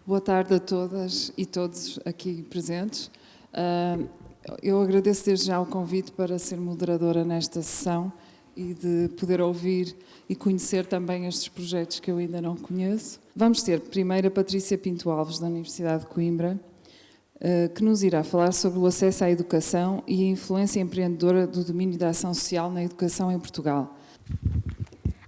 Boa tarde a todas e todos aqui presentes. Eu agradeço desde já o convite para ser moderadora nesta sessão e de poder ouvir e conhecer também estes projetos que eu ainda não conheço. Vamos ter primeiro a Patrícia Pinto Alves, da Universidade de Coimbra, que nos irá falar sobre o acesso à educação e a influência empreendedora do domínio da ação social na educação em Portugal.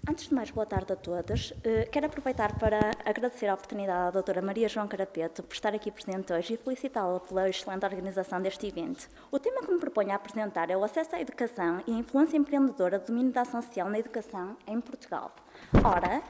Antes de mais, boa tarde a todos. Quero aproveitar para agradecer a oportunidade à doutora Maria João Carapeto por estar aqui presente hoje e felicitá-la pela excelente organização deste evento. O tema que me proponho a apresentar é o acesso à educação e a influência empreendedora do domínio da ação social na educação em Portugal. Ora,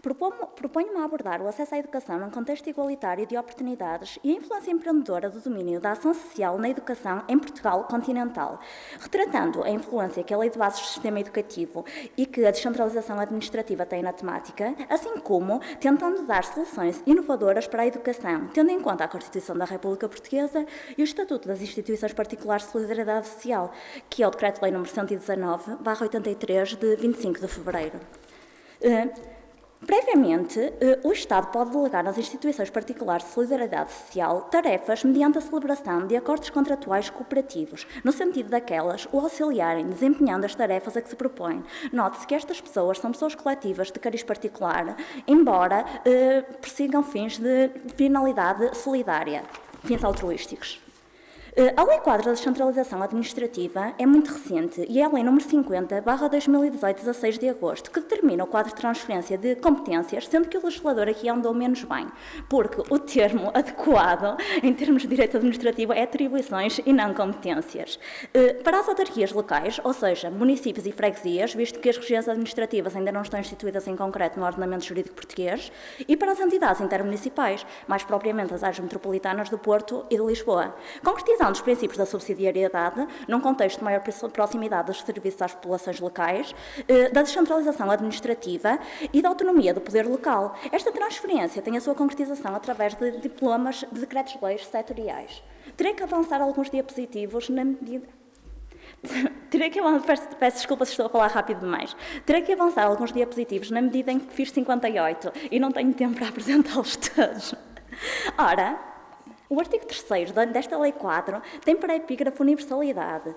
proponho-me a abordar o acesso à educação num contexto igualitário de oportunidades e a influência empreendedora do domínio da ação social na educação em Portugal continental, retratando a influência que a lei de bases do sistema educativo e que a descentralização administrativa tem na temática, assim como tentando dar soluções inovadoras para a educação, tendo em conta a Constituição da República Portuguesa e o Estatuto das Instituições Particulares de Solidariedade Social, que é o Decreto-Lei nº 119/83 de 25 de fevereiro. Previamente, o Estado pode delegar às instituições particulares de solidariedade social tarefas mediante a celebração de acordos contratuais cooperativos, no sentido daquelas o auxiliarem desempenhando as tarefas a que se propõe. Note-se que estas pessoas são pessoas coletivas de cariz particular, embora persigam fins de finalidade solidária, fins altruísticos. A Lei Quadro da Descentralização Administrativa é muito recente e é a Lei nº 50/2018, 16 de agosto, que determina o quadro de transferência de competências, sendo que o legislador aqui andou menos bem, porque o termo adequado, em termos de direito administrativo, é atribuições e não competências. Para as autarquias locais, ou seja, municípios e freguesias, visto que as regiões administrativas ainda não estão instituídas em concreto no ordenamento jurídico português, e para as entidades intermunicipais, mais propriamente as áreas metropolitanas do Porto e de Lisboa. Concretizando dos princípios da subsidiariedade, num contexto de maior proximidade dos serviços às populações locais, da descentralização administrativa e da autonomia do poder local. Esta transferência tem a sua concretização através de diplomas de decretos-leis setoriais. Terei que avançar alguns diapositivos na medida... Peço desculpa se estou a falar rápido demais. Terei que avançar alguns diapositivos na medida em que fiz 58 e não tenho tempo para apresentá-los todos. Ora, o artigo 3º desta Lei Quadro tem para epígrafe universalidade,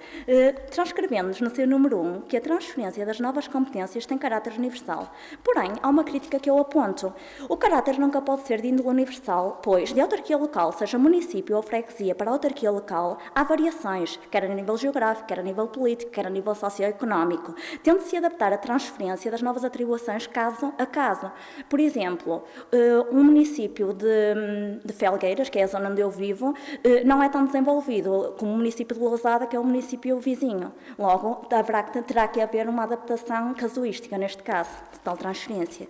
transcrevendo-nos no seu número 1 que a transferência das novas competências tem caráter universal. Porém, há uma crítica que eu aponto. O caráter nunca pode ser de índole universal, pois, de autarquia local, seja município ou freguesia para autarquia local, há variações, quer a nível geográfico, quer a nível político, quer a nível socioeconómico, tendo de se adaptar a transferência das novas atribuições caso a caso. Por exemplo, um município de Felgueiras, que é a zona onde eu vivo, não é tão desenvolvido como o município de Lousada, que é o município vizinho. Logo, terá que haver uma adaptação casuística, neste caso, de tal transferência.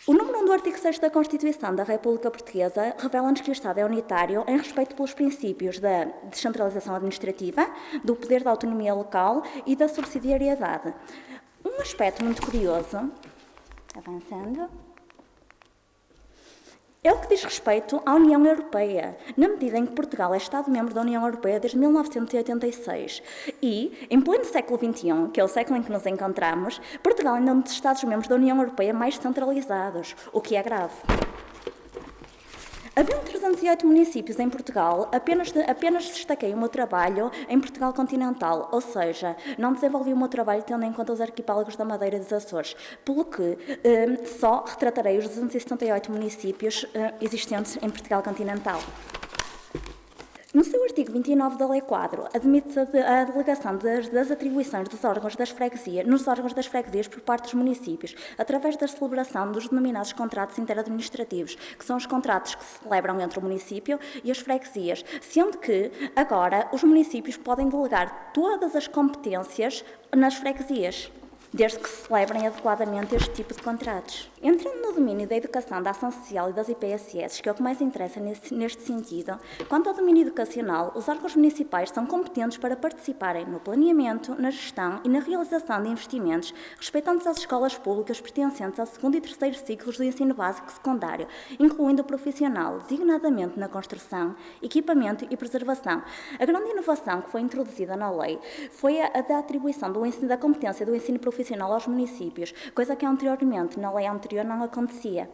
O número 1 do artigo 6º da Constituição da República Portuguesa revela-nos que o Estado é unitário em respeito pelos princípios da descentralização administrativa, do poder da autonomia local e da subsidiariedade. Um aspecto muito curioso, avançando, é o que diz respeito à União Europeia, na medida em que Portugal é Estado-membro da União Europeia desde 1986 e, em pleno século XXI, que é o século em que nos encontramos, Portugal ainda é um dos Estados-membros da União Europeia mais centralizados, o que é grave. Havendo 308 municípios em Portugal, apenas destaquei o meu trabalho em Portugal continental, ou seja, não desenvolvi o meu trabalho tendo em conta os arquipélagos da Madeira e dos Açores, pelo que só retratarei os 278 municípios existentes em Portugal continental. No seu artigo 29 da Lei Quadro, admite-se a delegação das atribuições dos órgãos das freguesias, nos órgãos das freguesias por parte dos municípios, através da celebração dos denominados contratos interadministrativos, que são os contratos que se celebram entre o município e as freguesias, sendo que, agora, os municípios podem delegar todas as competências nas freguesias, desde que se celebrem adequadamente este tipo de contratos. Entrando no domínio da educação, da ação social e das IPSS, que é o que mais interessa neste sentido, quanto ao domínio educacional, os órgãos municipais são competentes para participarem no planeamento, na gestão e na realização de investimentos respeitantes às escolas públicas pertencentes ao segundo e terceiro ciclos do ensino básico e secundário, incluindo o profissional, designadamente na construção, equipamento e preservação. A grande inovação que foi introduzida na lei foi a da atribuição da competência do ensino profissional profissional aos municípios, coisa que anteriormente, na lei anterior, não acontecia.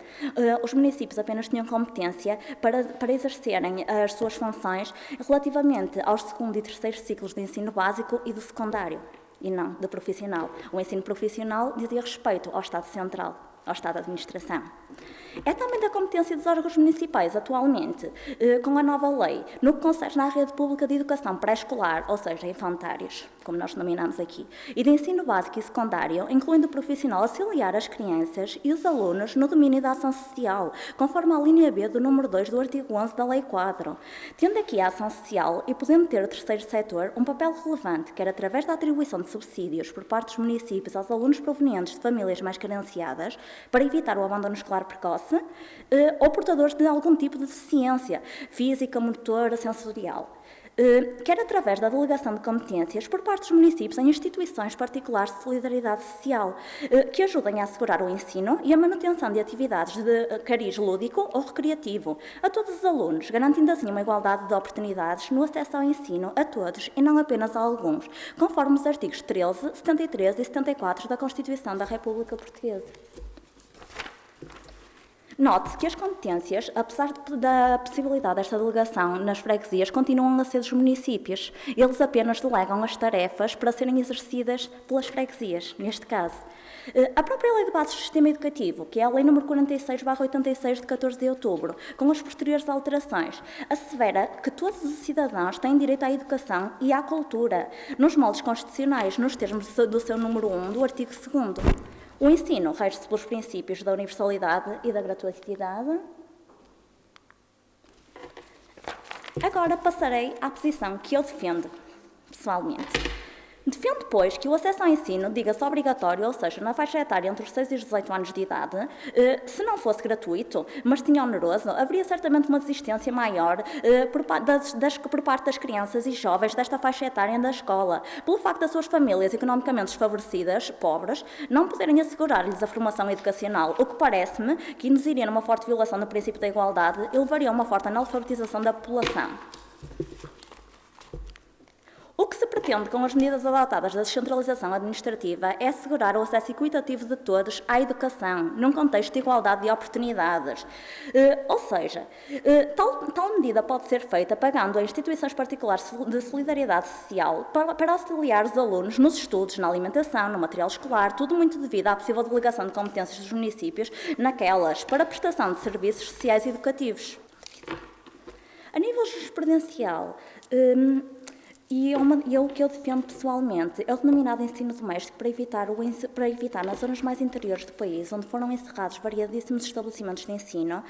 Os municípios apenas tinham competência para exercerem as suas funções relativamente aos segundo e terceiro ciclos de ensino básico e do secundário, e não do profissional. O ensino profissional dizia respeito ao Estado Central, ao Estado de Administração. É também da competência dos órgãos municipais, atualmente, com a nova lei, no que concerne à rede pública de educação pré-escolar, ou seja, infantários, como nós denominamos aqui, e de ensino básico e secundário, incluindo o profissional auxiliar as crianças e os alunos no domínio da ação social, conforme a linha B do número 2 do artigo 11 da Lei Quadro. Tendo aqui a ação social e podendo ter o terceiro setor um papel relevante, quer através da atribuição de subsídios por parte dos municípios aos alunos provenientes de famílias mais carenciadas, para evitar o abandono escolar precoce, ou portadores de algum tipo de deficiência física, motora, sensorial. Quer através da delegação de competências por parte dos municípios em instituições particulares de solidariedade social, que ajudem a assegurar o ensino e a manutenção de atividades de cariz lúdico ou recreativo a todos os alunos, garantindo assim uma igualdade de oportunidades no acesso ao ensino a todos e não apenas a alguns, conforme os artigos 13, 73 e 74 da Constituição da República Portuguesa. Note-se que as competências, apesar da possibilidade desta delegação nas freguesias, continuam a ser dos municípios. Eles apenas delegam as tarefas para serem exercidas pelas freguesias, neste caso. A própria Lei de Bases do Sistema Educativo, que é a Lei nº 46/86 de 14 de outubro, com as posteriores alterações, assevera que todos os cidadãos têm direito à educação e à cultura, nos moldes constitucionais, nos termos do seu número 1 do artigo 2º. O ensino rege-se pelos princípios da universalidade e da gratuitidade. Agora passarei à posição que eu defendo, pessoalmente. Defendo, pois, que o acesso ao ensino diga-se obrigatório, ou seja, na faixa etária entre os 6 e os 18 anos de idade. Se não fosse gratuito, mas tinha oneroso, haveria certamente uma desistência maior por parte das crianças e jovens desta faixa etária da escola, pelo facto das suas famílias economicamente desfavorecidas, pobres, não poderem assegurar-lhes a formação educacional, o que parece-me que induziria numa forte violação do princípio da igualdade e levaria a uma forte analfabetização da população. O que se pretende com as medidas adotadas da descentralização administrativa é assegurar o acesso equitativo de todos à educação, num contexto de igualdade de oportunidades. Ou seja, tal medida pode ser feita pagando a instituições particulares de solidariedade social para auxiliar os alunos nos estudos, na alimentação, no material escolar, tudo muito devido à possível delegação de competências dos municípios naquelas para a prestação de serviços sociais e educativos. A nível jurisprudencial, e o que eu defendo pessoalmente é o denominado ensino doméstico para evitar nas zonas mais interiores do país, onde foram encerrados variadíssimos estabelecimentos de ensino,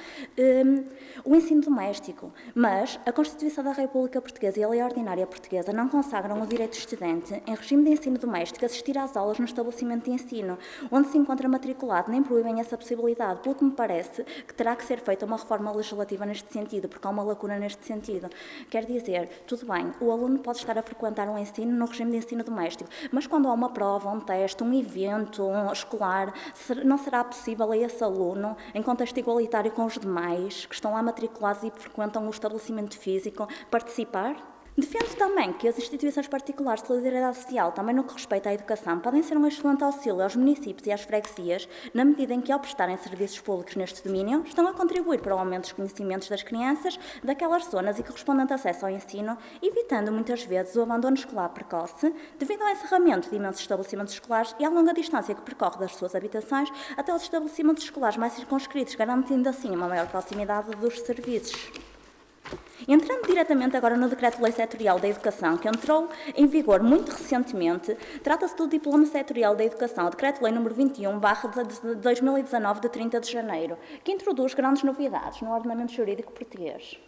o ensino doméstico. Mas a Constituição da República Portuguesa e a Lei Ordinária Portuguesa não consagram o direito do estudante, em regime de ensino doméstico, a assistir às aulas no estabelecimento de ensino, onde se encontra matriculado, nem proíbem essa possibilidade, pelo que me parece que terá que ser feita uma reforma legislativa neste sentido, porque há uma lacuna neste sentido. Quer dizer, tudo bem, o aluno pode estar a frequentar um ensino no regime de ensino doméstico, mas quando há uma prova, um teste, um evento escolar, não será possível a esse aluno, em contexto igualitário com os demais, que estão lá matriculados e frequentam o estabelecimento físico, participar? Defendo também que as instituições particulares de solidariedade social, também no que respeita à educação, podem ser um excelente auxílio aos municípios e às freguesias, na medida em que, ao prestarem serviços públicos neste domínio, estão a contribuir para o aumento dos conhecimentos das crianças daquelas zonas e correspondente acesso ao ensino, evitando muitas vezes o abandono escolar precoce, devido ao encerramento de imensos estabelecimentos escolares e à longa distância que percorre das suas habitações até os estabelecimentos escolares mais circunscritos, garantindo assim uma maior proximidade dos serviços. Entrando diretamente agora no Decreto-Lei Setorial da Educação, que entrou em vigor muito recentemente, trata-se do Diploma Setorial da Educação, o Decreto-Lei nº 21/2019, de 30 de janeiro, que introduz grandes novidades no ordenamento jurídico português.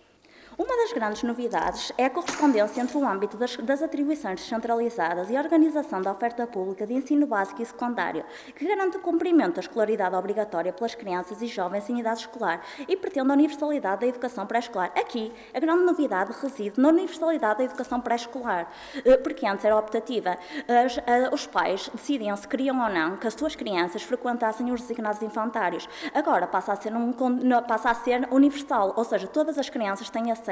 Uma das grandes novidades é a correspondência entre o âmbito das atribuições descentralizadas e a organização da oferta pública de ensino básico e secundário, que garante o cumprimento da escolaridade obrigatória pelas crianças e jovens em idade escolar e pretende a universalidade da educação pré-escolar. Aqui, a grande novidade reside na universalidade da educação pré-escolar, porque antes era optativa. Os pais decidiam se queriam ou não que as suas crianças frequentassem os designados infantários. Agora passa a ser universal, ou seja, todas as crianças têm acesso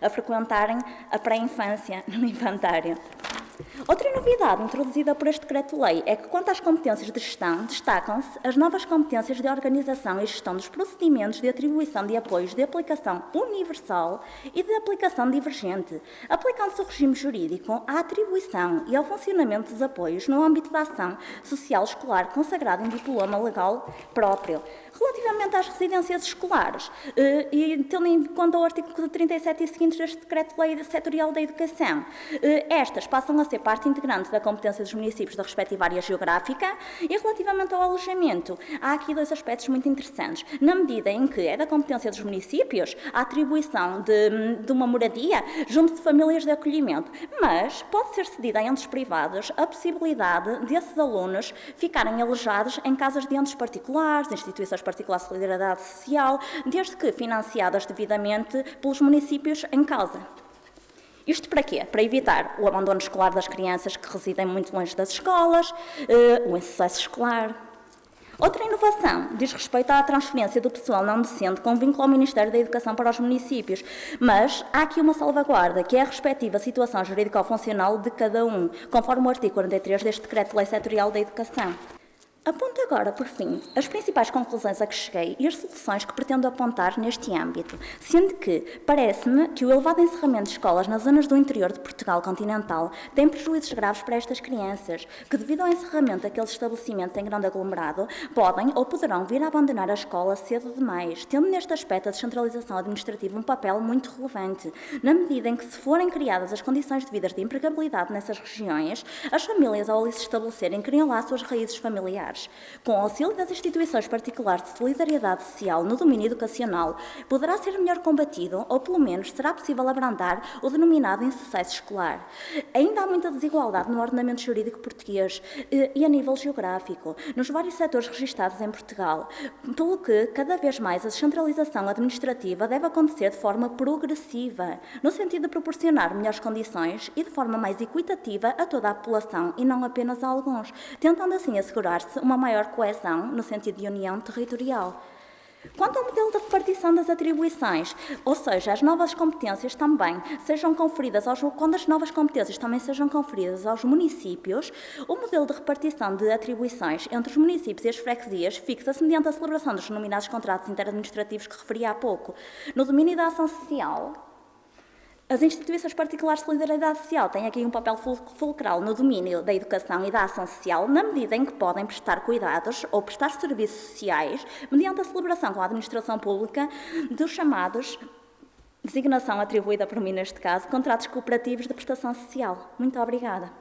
a frequentarem a pré-infância no infantário. Outra novidade introduzida por este decreto-lei é que, quanto às competências de gestão, destacam-se as novas competências de organização e gestão dos procedimentos de atribuição de apoios de aplicação universal e de aplicação divergente, aplicando-se o regime jurídico à atribuição e ao funcionamento dos apoios no âmbito da ação social escolar consagrado em diploma legal próprio. Relativamente às residências escolares, e tendo em conta o artigo 37 e seguintes deste Decreto-Lei Setorial da Educação, estas passam a ser parte integrante da competência dos municípios da respectiva área geográfica. E relativamente ao alojamento, há aqui dois aspectos muito interessantes. Na medida em que é da competência dos municípios a atribuição de uma moradia junto de famílias de acolhimento, mas pode ser cedida a entes privados a possibilidade desses alunos ficarem alojados em casas de entes particulares, instituições particulares de solidariedade social, desde que financiadas devidamente pelos municípios em causa. Isto para quê? Para evitar o abandono escolar das crianças que residem muito longe das escolas, o insucesso escolar. Outra inovação diz respeito à transferência do pessoal não docente com vínculo ao Ministério da Educação para os municípios, mas há aqui uma salvaguarda, que é a respectiva situação jurídico-funcional de cada um, conforme o artigo 43 deste Decreto-Lei Setorial da Educação. Aponto agora, por fim, as principais conclusões a que cheguei e as soluções que pretendo apontar neste âmbito, sendo que parece-me que o elevado encerramento de escolas nas zonas do interior de Portugal continental tem prejuízos graves para estas crianças, que devido ao encerramento daqueles estabelecimentos em grande aglomerado, podem ou poderão vir a abandonar a escola cedo demais, tendo neste aspecto a descentralização administrativa um papel muito relevante, na medida em que, se forem criadas as condições devidas de empregabilidade nessas regiões, as famílias, ao ali se estabelecerem, criam lá suas raízes familiares. Com o auxílio das instituições particulares de solidariedade social no domínio educacional, poderá ser melhor combatido, ou pelo menos será possível abrandar, o denominado insucesso escolar. Ainda há muita desigualdade no ordenamento jurídico português e a nível geográfico, nos vários setores registados em Portugal, pelo que, cada vez mais, a descentralização administrativa deve acontecer de forma progressiva, no sentido de proporcionar melhores condições e de forma mais equitativa a toda a população e não apenas a alguns, tentando assim assegurar-se uma maior coesão no sentido de união territorial. Quanto ao modelo de repartição das atribuições, ou seja, as novas competências também sejam conferidas quando as novas competências também sejam conferidas aos municípios, o modelo de repartição de atribuições entre os municípios e as freguesias fixa-se mediante a celebração dos denominados contratos interadministrativos que referi há pouco. No domínio da ação social, as instituições particulares de solidariedade social têm aqui um papel fulcral no domínio da educação e da ação social, na medida em que podem prestar cuidados ou prestar serviços sociais mediante a celebração com a administração pública dos chamados, designação atribuída por mim neste caso, contratos cooperativos de prestação social. Muito obrigada.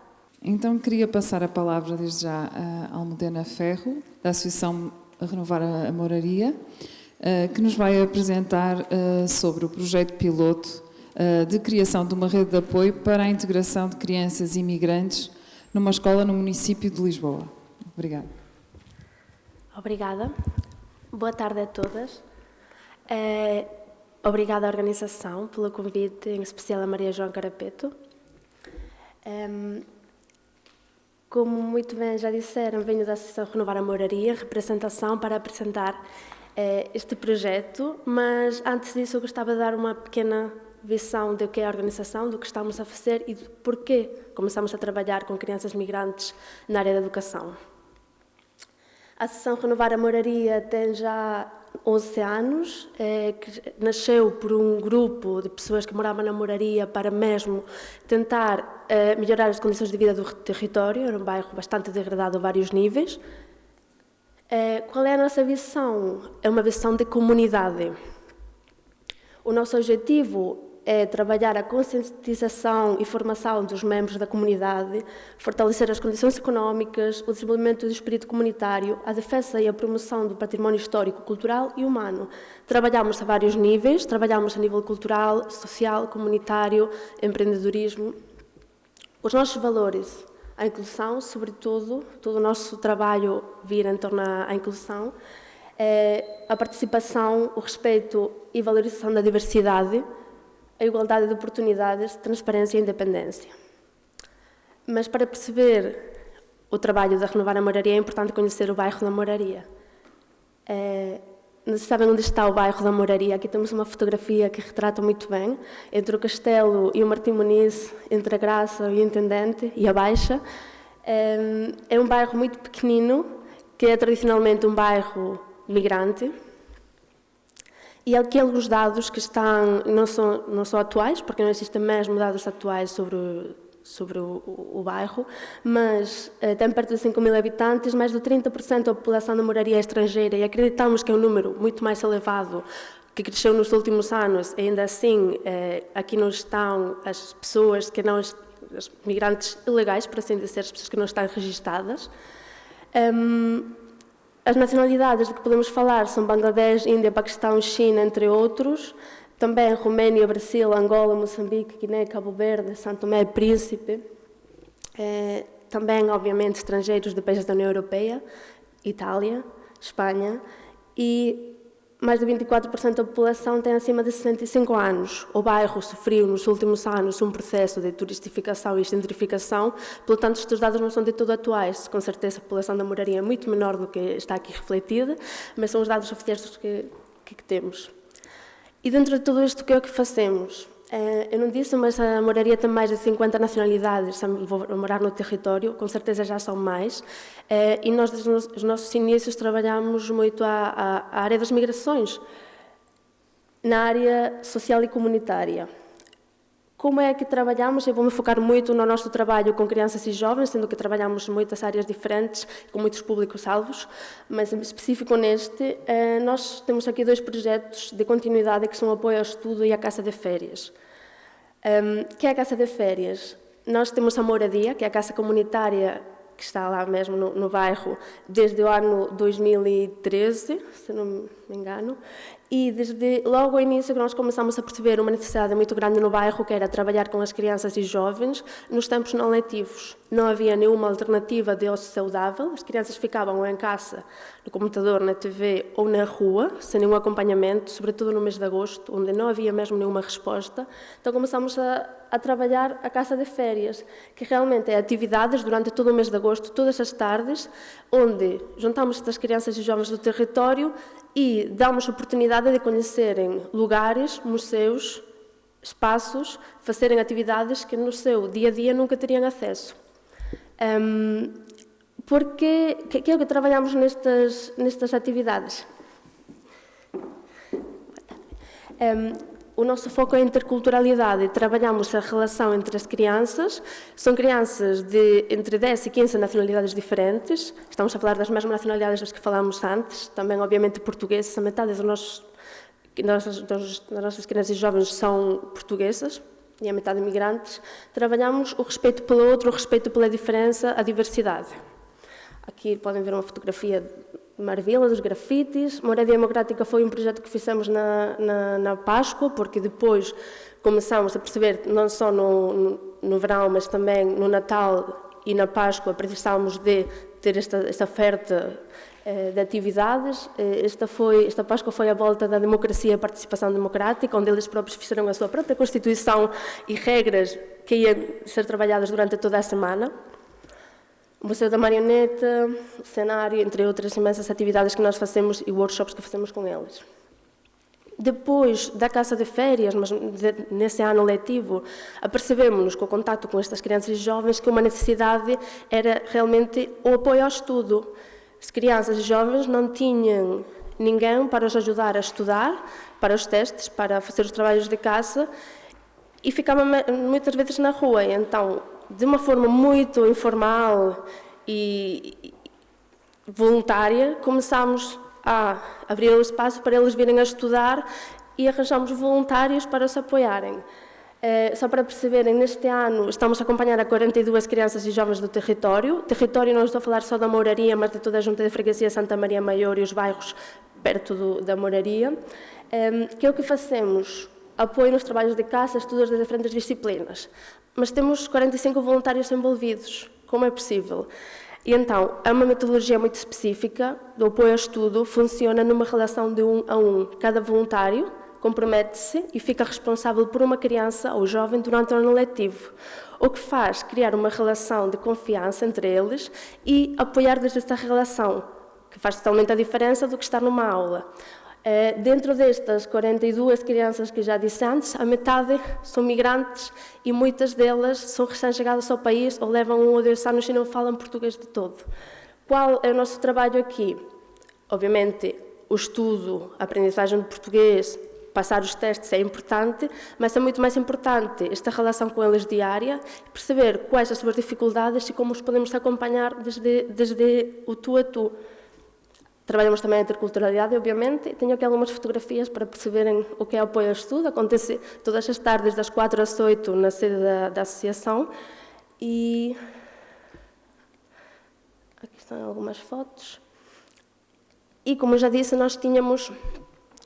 Então, queria passar a palavra desde já a Almudena Ferro, da Associação Renovar a Moraria, que nos vai apresentar sobre o projeto piloto de criação de uma rede de apoio para a integração de crianças imigrantes numa escola no município de Lisboa. Obrigada. Obrigada. Boa tarde a todas. Obrigada à organização pelo convite, em especial a Maria João Carapeto. Como muito bem já disseram, venho da Associação Renovar a Moraria, representação para apresentar este projeto, mas antes disso eu gostava de dar uma pequena visão do que é a organização, do que estamos a fazer e do porquê começamos a trabalhar com crianças migrantes na área da educação. A Associação Renovar a Moraria tem já 11 anos, que nasceu por um grupo de pessoas que moravam na moraria para mesmo tentar melhorar as condições de vida do território, era um bairro bastante degradado a vários níveis. Qual é a nossa visão? É uma visão de comunidade. O nosso objetivo é trabalhar a conscientização e formação dos membros da comunidade, fortalecer as condições económicas, o desenvolvimento do espírito comunitário, a defesa e a promoção do património histórico, cultural e humano. Trabalhamos a vários níveis, trabalhamos a nível cultural, social, comunitário, empreendedorismo. Os nossos valores, a inclusão, sobretudo, todo o nosso trabalho vira em torno à inclusão, a participação, o respeito e valorização da diversidade, a igualdade de oportunidades, transparência e independência. Mas para perceber o trabalho da Renovar a Moraria é importante conhecer o bairro da Moraria. sabem onde está o bairro da Moraria. Aqui temos uma fotografia que retrata muito bem, entre o Castelo e o Martim Muniz, entre a Graça e o Intendente e a Baixa. É um bairro muito pequenino, que é tradicionalmente um bairro migrante. E aqui alguns dados que não são atuais, porque não existem mesmo dados atuais sobre o bairro, mas tem perto de 5.000 habitantes, mais de 30% da população da Moraria é estrangeira, e acreditamos que é um número muito mais elevado, que cresceu nos últimos anos. Ainda assim, aqui não estão as pessoas que não, os migrantes ilegais, por assim dizer, as pessoas que não estão registadas. As nacionalidades de que podemos falar são Bangladesh, Índia, Paquistão, China, entre outros. Também Roménia, Brasil, Angola, Moçambique, Guiné, Cabo Verde, São Tomé e Príncipe. Também, obviamente, estrangeiros de países da União Europeia, Itália, Espanha. E mais de 24% da população tem acima de 65 anos. O bairro sofreu nos últimos anos um processo de turistificação e gentrificação, portanto estes dados não são de todo atuais. Com certeza a população da Moraria é muito menor do que está aqui refletida, mas são os dados oficiais que temos. E dentro de tudo isto, o que é que fazemos? Eu não disse, mas a Moraria tem mais de 50 nacionalidades a morar no território, com certeza já são mais. E nós, desde os nossos inícios, trabalhamos muito a área das migrações, na área social e comunitária. Como é que trabalhamos? Eu vou me focar muito no nosso trabalho com crianças e jovens, sendo que trabalhamos muitas áreas diferentes, com muitos públicos-alvos, mas em específico neste, nós temos aqui 2 projetos de continuidade que são o apoio ao estudo e a Casa de Férias. Que é a Casa de Férias? Nós temos a Moradia, que é a casa comunitária que está lá mesmo no bairro, desde o ano 2013, se não me engano, e desde logo ao início que nós começamos a perceber uma necessidade muito grande no bairro, que era trabalhar com as crianças e jovens nos tempos não letivos. Não havia nenhuma alternativa de ócio saudável, as crianças ficavam ou em casa, no computador, na TV ou na rua, sem nenhum acompanhamento, sobretudo no mês de agosto, onde não havia mesmo nenhuma resposta. Então começamos a trabalhar a Casa de Férias, que realmente é atividades durante todo o mês de agosto, todas as tardes, onde juntamos estas crianças e jovens do território e damos oportunidade de conhecerem lugares, museus, espaços, fazerem atividades que no seu dia-a-dia nunca teriam acesso. Porque que é o que trabalhamos nestas atividades? O nosso foco é a interculturalidade. Trabalhamos a relação entre as crianças. São crianças de entre 10 e 15 nacionalidades diferentes. Estamos a falar das mesmas nacionalidades das que falámos antes. Também, obviamente, portugueses. A metade das nossas crianças e jovens são portuguesas e a metade imigrantes. Trabalhamos o respeito pelo outro, o respeito pela diferença, a diversidade. Aqui podem ver uma fotografia de Marvila, dos grafites. Moradia Democrática foi um projeto que fizemos na Páscoa, porque depois começamos a perceber, não só no verão, mas também no Natal e na Páscoa, precisávamos de ter esta oferta de atividades. Esta Páscoa foi a volta da democracia e a participação democrática, onde eles próprios fizeram a sua própria Constituição e regras que iam ser trabalhadas durante toda a semana. O Museu da Marioneta, o cenário, entre outras imensas atividades que nós fazemos e workshops que fazemos com eles. Depois da Casa de Férias, mas nesse ano letivo, apercebemos-nos com o contacto com estas crianças e jovens que uma necessidade era realmente o apoio ao estudo. As crianças e jovens não tinham ninguém para os ajudar a estudar, para os testes, para fazer os trabalhos de casa, e ficavam muitas vezes na rua. Então, de uma forma muito informal e voluntária, começámos a abrir o espaço para eles virem a estudar e arranjamos voluntários para os apoiarem. Só para perceberem, neste ano estamos a acompanhar a 42 crianças e jovens do território. Território, não estou a falar só da Moraria, mas de toda a Junta de Freguesia Santa Maria Maior e os bairros perto da Moraria. Que é o que fazemos? Apoio nos trabalhos de casa, estudos de diferentes disciplinas. Mas temos 45 voluntários envolvidos. Como é possível? E então, é uma metodologia muito específica do apoio ao estudo, funciona numa relação de 1 a 1. Cada voluntário compromete-se e fica responsável por uma criança ou jovem durante o ano letivo, o que faz criar uma relação de confiança entre eles e apoiar desde esta relação, que faz totalmente a diferença do que estar numa aula. Dentro destas 42 crianças que já disse antes, a metade são migrantes e muitas delas são recém-chegadas ao país ou levam 1 ou 2 anos e não falam português de todo. Qual é o nosso trabalho aqui? Obviamente, o estudo, a aprendizagem de português, passar os testes é importante, mas é muito mais importante esta relação com eles diária, perceber quais as suas dificuldades e como os podemos acompanhar desde o tu a tu. Trabalhamos também a interculturalidade, obviamente. Tenho aqui algumas fotografias para perceberem o que é apoio ao estudo. Acontece todas as tardes, das 4 às 8, na sede da associação. E aqui estão algumas fotos. E, como eu já disse, nós tínhamos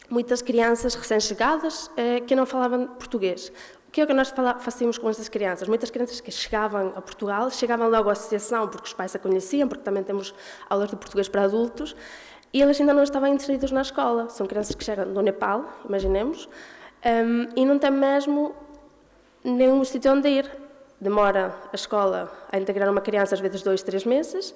muitas crianças recém-chegadas que não falavam português. O que é que nós fazíamos com essas crianças? Muitas crianças que chegavam a Portugal, chegavam logo à associação porque os pais a conheciam, porque também temos aulas de português para adultos, e eles ainda não estavam inseridos na escola. São crianças que chegam do Nepal, imaginemos, e não têm mesmo nenhum sítio onde ir. Demora a escola a integrar uma criança, às vezes 2, 3 meses,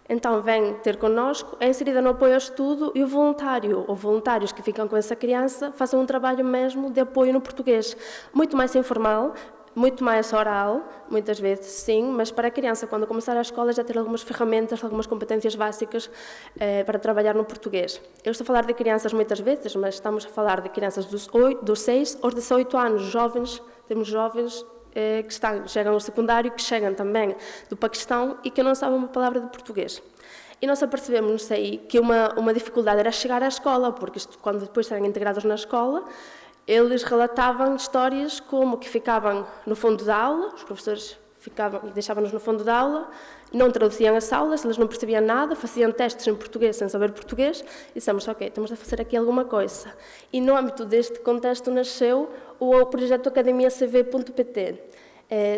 então vem ter connosco, é inserida no apoio ao estudo e o voluntário ou voluntários que ficam com essa criança fazem um trabalho mesmo de apoio no português, muito mais informal, muito mais oral, muitas vezes sim, mas para a criança, quando começar a escola, já ter algumas ferramentas, algumas competências básicas para trabalhar no português. Eu estou a falar de crianças muitas vezes, mas estamos a falar de crianças dos 6 aos 18 anos, jovens, temos jovens que chegam ao secundário, que chegam também do Paquistão e que não sabem uma palavra de português. E nós apercebemos aí que uma dificuldade era chegar à escola, porque quando depois serem integrados na escola, eles relatavam histórias como que ficavam no fundo da aula, os professores deixavam-nos no fundo da aula, não traduziam as aulas, eles não percebiam nada, faziam testes em português sem saber português, e dissemos, ok, temos de fazer aqui alguma coisa. E no âmbito deste contexto nasceu o projeto academiacv.pt,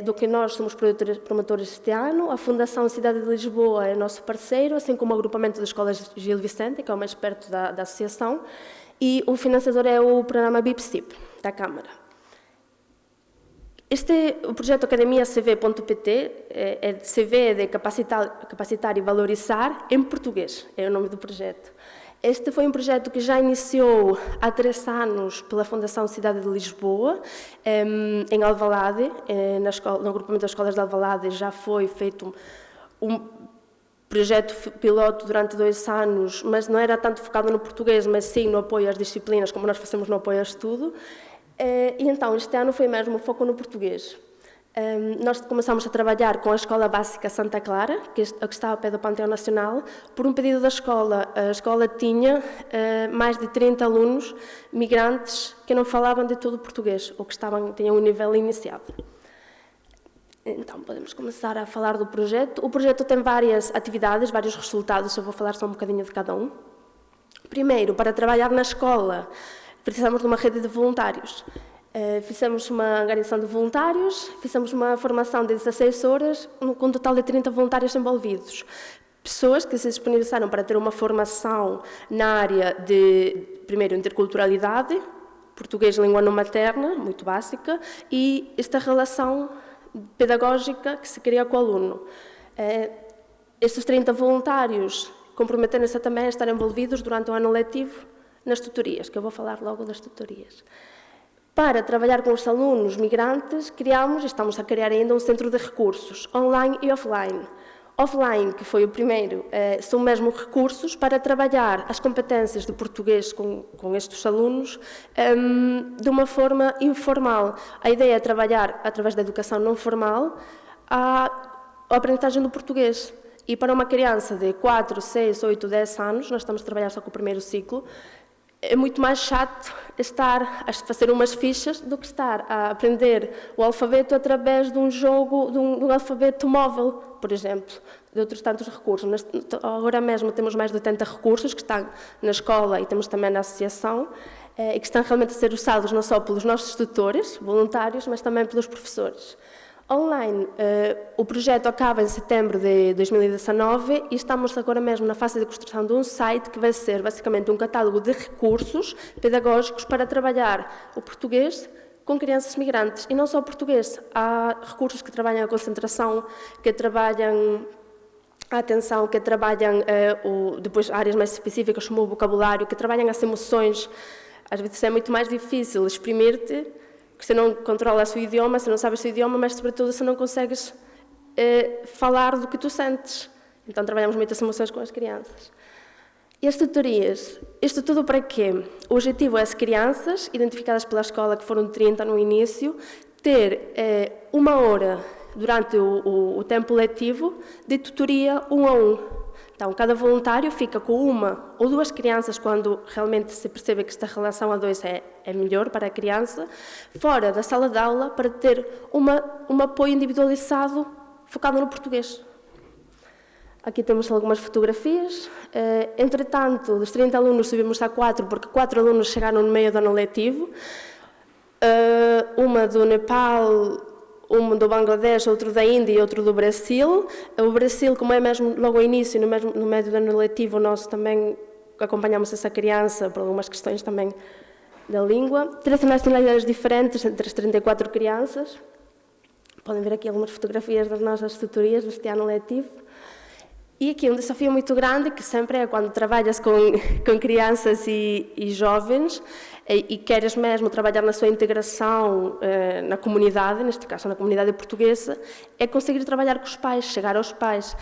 do que nós somos promotores este ano. A Fundação Cidade de Lisboa é nosso parceiro, assim como o agrupamento de escolas Gil Vicente, que é o mais perto da associação, e o financiador é o programa BIPSIP, da Câmara. O projeto academiacv.pt é CV de capacitar e valorizar em português, é o nome do projeto. Este foi um projeto que já iniciou há 3 anos pela Fundação Cidade de Lisboa, em Alvalade, no agrupamento das escolas de Alvalade já foi feito um projeto piloto durante 2 anos, mas não era tanto focado no português, mas sim no apoio às disciplinas, como nós fazemos no apoio ao estudo. E então, este ano foi mesmo o foco no português. Nós começamos a trabalhar com a Escola Básica Santa Clara, que está ao pé do Panteão Nacional. Por um pedido da escola, a escola tinha mais de 30 alunos migrantes que não falavam de todo o português, ou que tinham um nível iniciado. Então, podemos começar a falar do projeto. O projeto tem várias atividades, vários resultados, eu vou falar só um bocadinho de cada um. Primeiro, para trabalhar na escola, precisamos de uma rede de voluntários. Fizemos uma angariação de voluntários, fizemos uma formação de 16 horas, com um total de 30 voluntários envolvidos. Pessoas que se disponibilizaram para ter uma formação na área de, primeiro, interculturalidade, português língua não materna, muito básica, e esta relação pedagógica que se cria com o aluno. Estes 30 voluntários comprometeram-se também a estar envolvidos durante o ano letivo nas tutorias, que eu vou falar logo das tutorias. Para trabalhar com os alunos migrantes, estamos a criar ainda um centro de recursos, online e offline. Offline, que foi o primeiro, são mesmo recursos para trabalhar as competências de português com estes alunos de uma forma informal. A ideia é trabalhar, através da educação não formal, a aprendizagem do português. E para uma criança de 4, 6, 8, 10 anos, nós estamos a trabalhar só com o primeiro ciclo, é muito mais chato estar a fazer umas fichas do que estar a aprender o alfabeto através de um jogo, de um alfabeto móvel, por exemplo, de outros tantos recursos. Agora mesmo temos mais de 80 recursos que estão na escola e temos também na associação e que estão realmente a ser usados não só pelos nossos tutores, voluntários, mas também pelos professores. Online, o projeto acaba em setembro de 2019 e estamos agora mesmo na fase de construção de um site que vai ser basicamente um catálogo de recursos pedagógicos para trabalhar o português com crianças migrantes. E não só o português, há recursos que trabalham a concentração, que trabalham a atenção, que trabalham depois áreas mais específicas, como o vocabulário, que trabalham as emoções. Às vezes é muito mais difícil exprimir-te, porque você não controla o seu idioma, você não sabe o seu idioma, mas sobretudo você não consegues falar do que tu sentes. Então trabalhamos muito as emoções com as crianças. E as tutorias, isto tudo para quê? O objetivo é as crianças, identificadas pela escola, que foram 30 no início, ter 1 hora durante o tempo letivo de tutoria 1 a 1. Então, cada voluntário fica com 1 ou 2 crianças, quando realmente se percebe que esta relação a 2 é melhor para a criança, fora da sala de aula, para ter um apoio individualizado focado no português. Aqui temos algumas fotografias. Entretanto, dos 30 alunos subimos a 4, porque 4 alunos chegaram no meio do ano letivo. Uma do Nepal, um do Bangladesh, outro da Índia e outro do Brasil. O Brasil, como é mesmo logo ao início, no meio do ano letivo, nós também acompanhamos essa criança por algumas questões também da língua. 13 nacionalidades diferentes entre as 34 crianças. Podem ver aqui algumas fotografias das nossas tutorias deste ano letivo. E aqui um desafio muito grande, que sempre é quando trabalhas com crianças e jovens e queres mesmo trabalhar na sua integração na comunidade, neste caso na comunidade portuguesa, é conseguir trabalhar com os pais, chegar aos pais.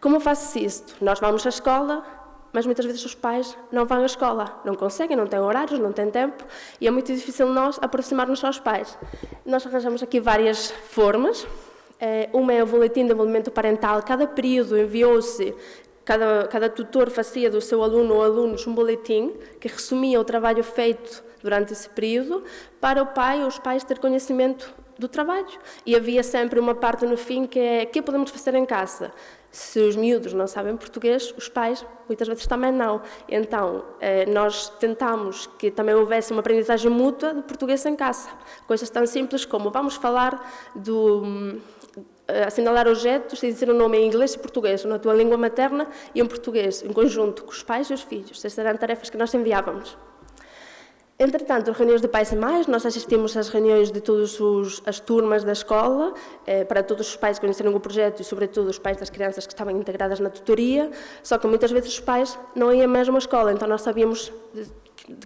Como faço isto? Nós vamos à escola, mas muitas vezes os pais não vão à escola, não conseguem, não têm horários, não têm tempo, e é muito difícil nós aproximar-nos aos pais. Nós arranjamos aqui várias formas. Uma é o boletim de envolvimento parental. Cada período enviou-se, cada tutor fazia do seu aluno ou alunos um boletim que resumia o trabalho feito durante esse período, para o pai ou os pais ter conhecimento do trabalho. E havia sempre uma parte no fim que é: o que podemos fazer em casa? Se os miúdos não sabem português, os pais muitas vezes também não. Então, nós tentamos que também houvesse uma aprendizagem mútua de português em casa. Coisas tão simples como: vamos falar assinalar objetos e dizer o nome em inglês e português, na tua língua materna e em português, em conjunto com os pais e os filhos. Essas eram tarefas que nós enviávamos. Entretanto, as reuniões de pais e mães, nós assistimos às reuniões de todas as turmas da escola, para todos os pais conhecerem o projeto e, sobretudo, os pais das crianças que estavam integradas na tutoria, só que muitas vezes os pais não iam mesmo à escola, então nós sabíamos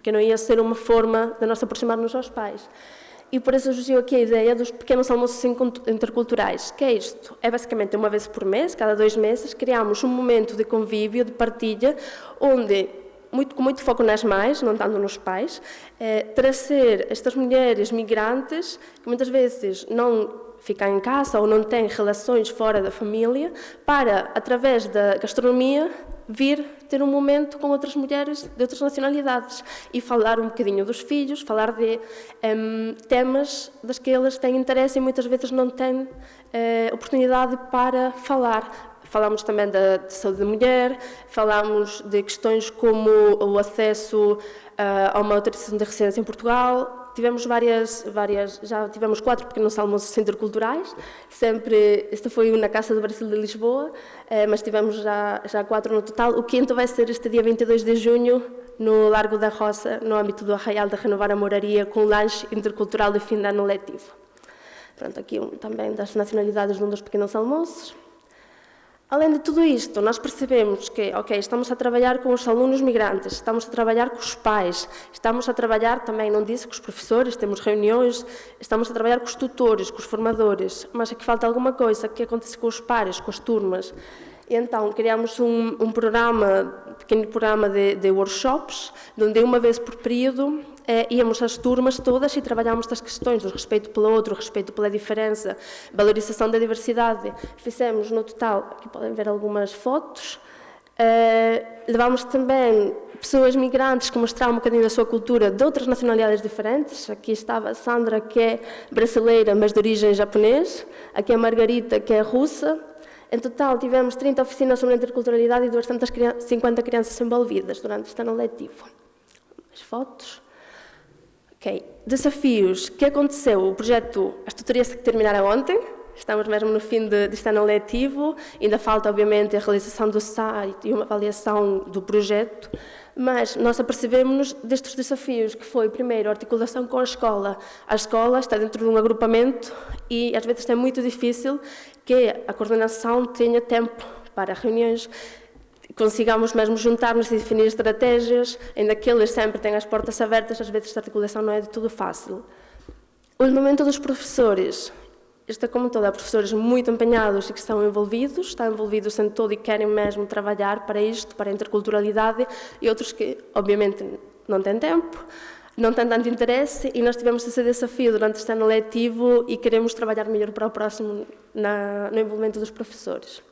que não ia ser uma forma de nós aproximarmos aos pais. E por isso surgiu aqui a ideia dos pequenos almoços interculturais. Que é isto? É basicamente uma vez por mês, cada 2 meses, criamos um momento de convívio, de partilha, onde, com muito foco nas mães, não tanto nos pais, trazer estas mulheres migrantes, que muitas vezes não ficam em casa ou não têm relações fora da família, para, através da gastronomia, vir ter um momento com outras mulheres de outras nacionalidades e falar um bocadinho dos filhos, falar de temas das que elas têm interesse e muitas vezes não têm oportunidade para falar. Falamos também da saúde da mulher, falamos de questões como o acesso a uma autorização de residência em Portugal. Tivemos já tivemos 4 pequenos almoços interculturais, esta foi na Casa do Brasil de Lisboa, mas tivemos já 4 no total. O 5º vai ser este dia 22 de junho, no Largo da Roça, no âmbito do Arraial de Renovar a Moraria, com lanche intercultural de fim de ano letivo. Pronto, aqui também das nacionalidades num dos pequenos almoços. Além de tudo isto, nós percebemos que, estamos a trabalhar com os alunos migrantes, estamos a trabalhar com os pais, estamos a trabalhar também, não disse, com os professores, temos reuniões, estamos a trabalhar com os tutores, com os formadores, mas aqui falta alguma coisa que acontece com os pares, com as turmas. E então, criamos um pequeno programa de workshops, onde uma vez por período íamos às turmas todas e trabalhámos estas questões do respeito pelo outro, respeito pela diferença, valorização da diversidade. Fizemos no total, aqui podem ver algumas fotos, levámos também pessoas migrantes que mostraram um bocadinho da sua cultura de outras nacionalidades diferentes. Aqui estava a Sandra, que é brasileira, mas de origem japonesa. Aqui a Margarita, que é russa. Em total, tivemos 30 oficinas sobre interculturalidade e 250 crianças envolvidas durante este ano letivo. Mais fotos. Desafios. O que aconteceu? O projeto, as tutorias que terminaram ontem. Estamos mesmo no fim deste ano letivo. Ainda falta, obviamente, a realização do site e uma avaliação do projeto. Mas nós apercebemos-nos destes desafios, que foi, primeiro, a articulação com a escola. A escola está dentro de um agrupamento e, às vezes, é muito difícil que a coordenação tenha tempo para reuniões, consigamos mesmo juntar-nos e definir estratégias, ainda que eles sempre têm as portas abertas, às vezes esta articulação não é de tudo fácil. O momento dos professores, isto é como todo, há professores muito empenhados e que estão envolvidos em todo e querem mesmo trabalhar para isto, para a interculturalidade, e outros que, obviamente, não têm tempo, não têm tanto interesse, e nós tivemos esse desafio durante este ano letivo e queremos trabalhar melhor para o próximo no envolvimento dos professores.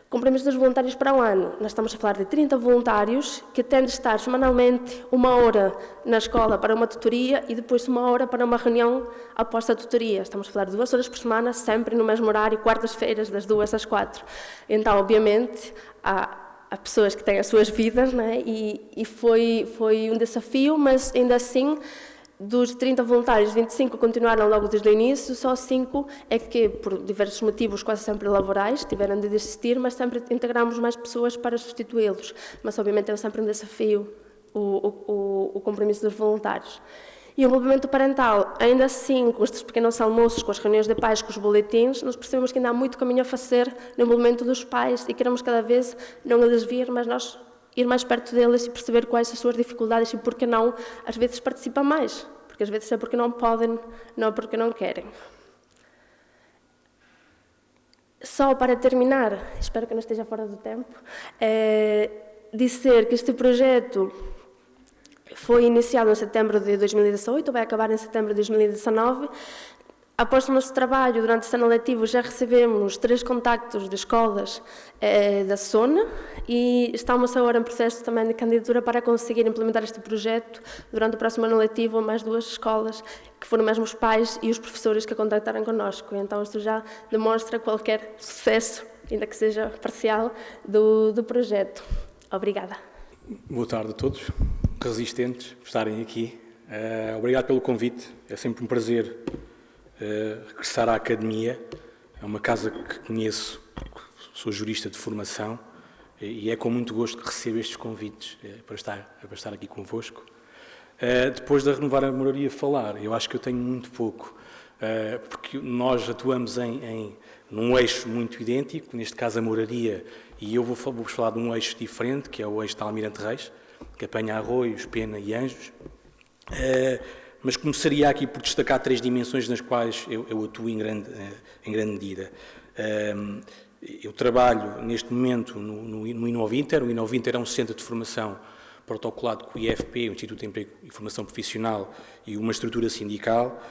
Compromisso dos voluntários para um ano. Nós estamos a falar de 30 voluntários que têm de estar semanalmente 1 hora na escola para uma tutoria e depois 1 hora para uma reunião após a tutoria. Estamos a falar de 2 horas por semana, sempre no mesmo horário, quartas-feiras, das 2 às 4. Então, obviamente, há pessoas que têm as suas vidas, né? E foi um desafio, mas ainda assim, dos 30 voluntários, 25 continuaram logo desde o início, só 5 é que, por diversos motivos, quase sempre laborais, tiveram de desistir, mas sempre integramos mais pessoas para substituí-los. Mas, obviamente, é sempre um desafio o compromisso dos voluntários. E o envolvimento parental, ainda assim, com estes pequenos almoços, com as reuniões de pais, com os boletins, nós percebemos que ainda há muito caminho a fazer no envolvimento dos pais e queremos cada vez não eles vir, mas nós ir mais perto deles e perceber quais as suas dificuldades e por que não, às vezes, participam mais. Porque às vezes é porque não podem, não porque não querem. Só para terminar, espero que não esteja fora do tempo, dizer que este projeto foi iniciado em setembro de 2018, vai acabar em setembro de 2019. Após o nosso trabalho, durante este ano letivo, já recebemos 3 contactos de escolas da zona e estamos agora em processo também de candidatura para conseguir implementar este projeto durante o próximo ano letivo a mais 2 escolas, que foram mesmo os pais e os professores que contactaram connosco. Então, isto já demonstra qualquer sucesso, ainda que seja parcial, do projeto. Obrigada. Boa tarde a todos, resistentes por estarem aqui. Obrigado pelo convite, é sempre um prazer regressar à academia. É uma casa que conheço, sou jurista de formação e é com muito gosto que recebo estes convites para estar aqui convosco. Depois de renovar a moraria falar, eu acho que eu tenho muito pouco, porque nós atuamos num eixo muito idêntico, neste caso a moraria, e eu vou-vos falar de um eixo diferente, que é o eixo de Almirante Reis, que apanha Arroios, Pena e Anjos. Mas começaria aqui por destacar 3 dimensões nas quais eu atuo em grande medida. Eu trabalho neste momento no Inovinter. O Inovinter é um centro de formação protocolado com o IFP, o Instituto de Emprego e Formação Profissional, e uma estrutura sindical.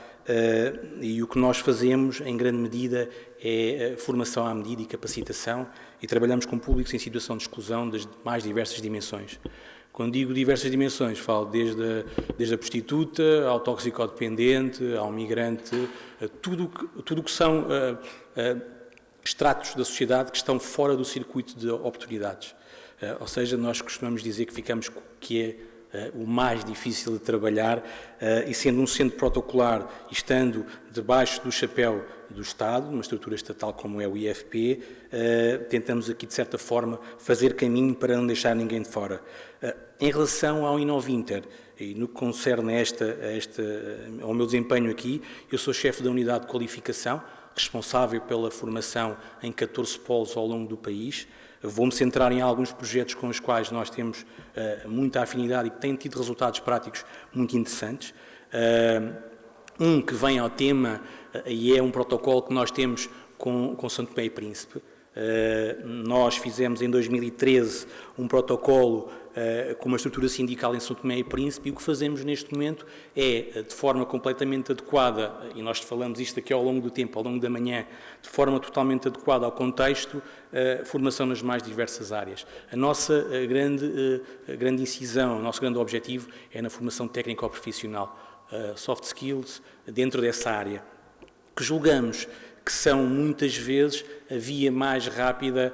E o que nós fazemos, em grande medida, é formação à medida e capacitação, e trabalhamos com públicos em situação de exclusão das mais diversas dimensões. Quando digo diversas dimensões, falo desde a prostituta, ao toxicodependente, ao migrante, tudo o que são estratos da sociedade que estão fora do circuito de oportunidades. Ou seja, nós costumamos dizer que ficamos com o que é o mais difícil de trabalhar, e sendo um centro protocolar e estando debaixo do chapéu do Estado, numa estrutura estatal como é o IFP, tentamos aqui, de certa forma, fazer caminho para não deixar ninguém de fora. Em relação ao Inovinter, e no que concerne ao meu desempenho aqui, eu sou chefe da unidade de qualificação, responsável pela formação em 14 polos ao longo do país. Vou-me centrar em alguns projetos com os quais nós temos muita afinidade e que têm tido resultados práticos muito interessantes. Um que vem ao tema, e é um protocolo que nós temos com São Tomé e Príncipe. Nós fizemos em 2013 um protocolo com uma estrutura sindical em São Tomé e Príncipe, e o que fazemos neste momento é, de forma completamente adequada, e nós falamos isto aqui ao longo do tempo, ao longo da manhã, de forma totalmente adequada ao contexto, formação nas mais diversas áreas. A nossa grande incisão, o nosso grande objetivo é na formação técnico-profissional, soft skills, dentro dessa área, que julgamos que são muitas vezes a via mais rápida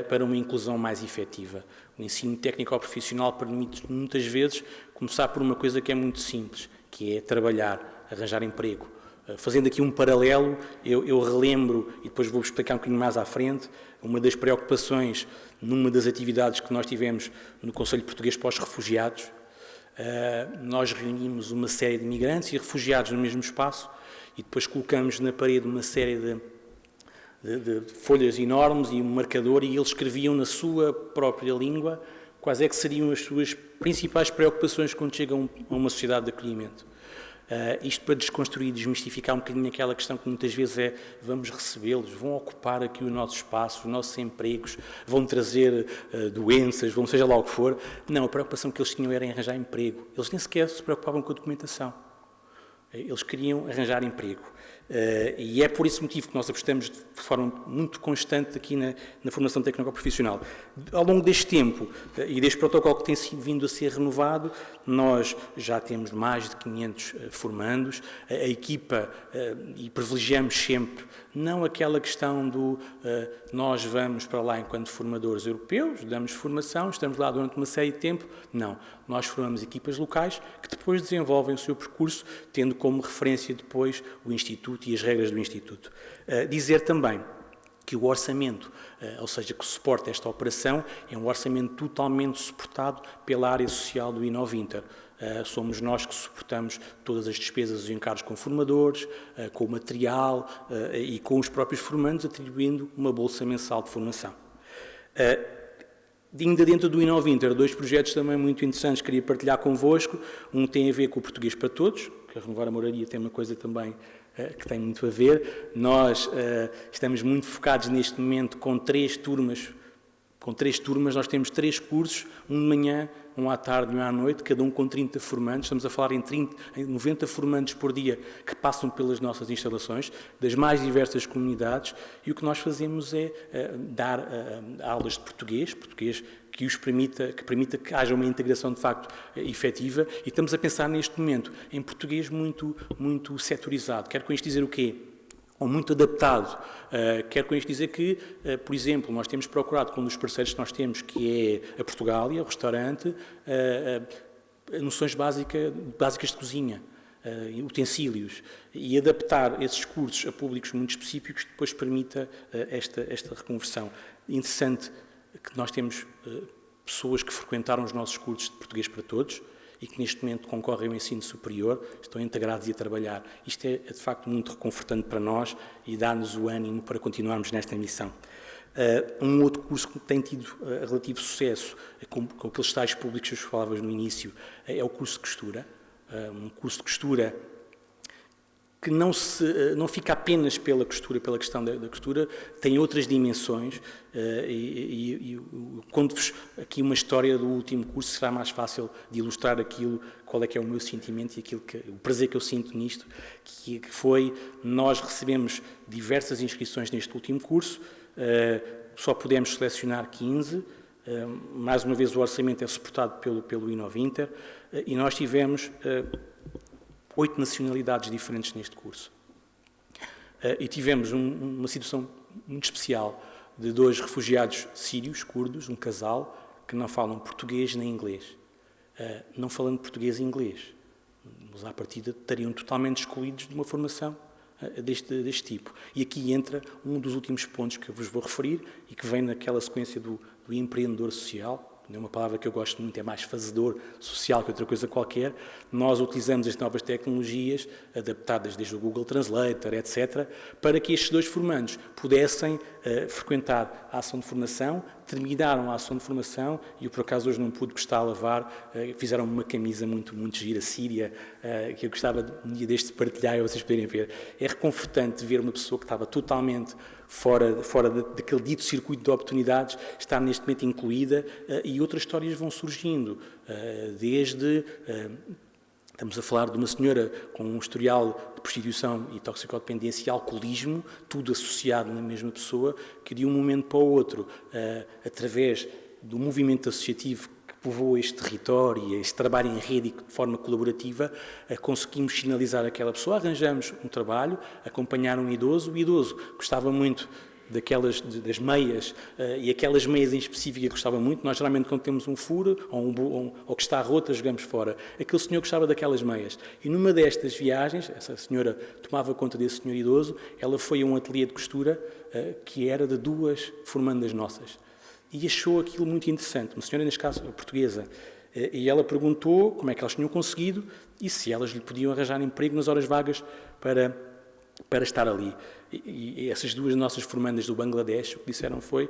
para uma inclusão mais efetiva. O ensino técnico-profissional permite muitas vezes começar por uma coisa que é muito simples, que é trabalhar, arranjar emprego. Fazendo aqui um paralelo, eu relembro, e depois vou-vos explicar um bocadinho mais à frente, uma das preocupações numa das atividades que nós tivemos no Conselho Português para os Refugiados. Nós reunimos uma série de migrantes e refugiados no mesmo espaço, e depois colocamos na parede uma série de folhas enormes e um marcador, e eles escreviam na sua própria língua quais é que seriam as suas principais preocupações quando chegam a uma sociedade de acolhimento. Isto para desconstruir e desmistificar um bocadinho aquela questão que muitas vezes é: vamos recebê-los, vão ocupar aqui o nosso espaço, os nossos empregos, vão trazer doenças, vão seja lá o que for. Não, a preocupação que eles tinham era em arranjar emprego. Eles nem sequer se preocupavam com a documentação. Eles queriam arranjar emprego. E é por esse motivo que nós apostamos de forma muito constante aqui na formação técnico-profissional. Ao longo deste tempo e deste protocolo que tem vindo a ser renovado, nós já temos mais de 500 formandos, a equipa, e privilegiamos sempre, não aquela questão do nós vamos para lá enquanto formadores europeus, damos formação, estamos lá durante uma série de tempo. Não, nós formamos equipas locais que depois desenvolvem o seu percurso, tendo como referência depois o Instituto e as regras do Instituto. Dizer também que o orçamento, ou seja, que suporta esta operação, é um orçamento totalmente suportado pela área social do Inovinter. Somos nós que suportamos todas as despesas e encargos com formadores, com o material e com os próprios formandos, atribuindo uma bolsa mensal de formação. Ainda dentro do Inovinter, 2 projetos também muito interessantes que queria partilhar convosco. Um tem a ver com o Português para Todos, que a Renovar a Moraria tem uma coisa também que tem muito a ver. Nós estamos muito focados neste momento com 3 turmas. Com 3 turmas, nós temos 3 cursos, um de manhã, um à tarde e um à noite, cada um com 30 formandos. Estamos a falar em 90 formandos por dia que passam pelas nossas instalações, das mais diversas comunidades, e o que nós fazemos é dar aulas de português que permita que haja uma integração de facto efetiva, e estamos a pensar neste momento em português muito, muito setorizado. Quero com isto dizer o quê? Ou muito adaptado. Quero com isto dizer que, por exemplo, nós temos procurado com um dos parceiros que nós temos, que é a Portugália, o restaurante, noções básicas de cozinha, utensílios, e adaptar esses cursos a públicos muito específicos que depois permita esta reconversão. Interessante que nós temos pessoas que frequentaram os nossos cursos de Português para Todos e que neste momento concorrem ao ensino superior, estão integrados e a trabalhar. Isto é de facto muito reconfortante para nós e dá-nos o ânimo para continuarmos nesta missão. Um outro curso que tem tido relativo sucesso, com aqueles tais públicos que eu falava no início, é o curso de costura. Um curso de costura que não fica apenas pela questão da costura, tem outras dimensões, e conto-vos aqui uma história do último curso, será mais fácil de ilustrar qual é que é o meu sentimento e o prazer que eu sinto nisto, que foi: nós recebemos diversas inscrições neste último curso, só pudemos selecionar 15, mais uma vez o orçamento é suportado pelo Inovinter, e nós tivemos 8 nacionalidades diferentes neste curso. E tivemos uma situação muito especial de 2 refugiados sírios, curdos, um casal, que não falam português nem inglês. Não falando português e inglês, mas à partida estariam totalmente excluídos de uma formação deste tipo. E aqui entra um dos últimos pontos que eu vos vou referir e que vem naquela sequência do empreendedor social. Não é uma palavra que eu gosto muito, é mais fazedor social que outra coisa qualquer. Nós utilizamos as novas tecnologias, adaptadas desde o Google Translator, etc., para que estes 2 formandos pudessem frequentar a ação de formação, terminaram a ação de formação, e eu por acaso hoje não pude gostar a lavar, fizeram uma camisa muito, muito gira, síria, que eu gostava um dia deste de partilhar e vocês poderem ver. É reconfortante ver uma pessoa que estava totalmente fora daquele dito circuito de oportunidades, estar neste momento incluída, e outras histórias vão surgindo, estamos a falar de uma senhora com um historial de prostituição e toxicodependência e alcoolismo, tudo associado na mesma pessoa, que de um momento para o outro, através do movimento associativo que povoa este território e este trabalho em rede de forma colaborativa, conseguimos sinalizar aquela pessoa, arranjamos um trabalho, acompanhar um idoso. O idoso gostava muito das meias, e aquelas meias em específico gostava muito. Nós geralmente, quando temos um furo ou que está rota, jogamos fora. Aquele senhor gostava daquelas meias, e numa destas viagens, essa senhora tomava conta desse senhor idoso, ela foi a um ateliê de costura que era de 2 formandas nossas, e achou aquilo muito interessante. Uma senhora, neste caso portuguesa, e ela perguntou como é que elas tinham conseguido e se elas lhe podiam arranjar emprego nas horas vagas para para estar ali. E essas duas nossas formandas do Bangladesh, o que disseram foi,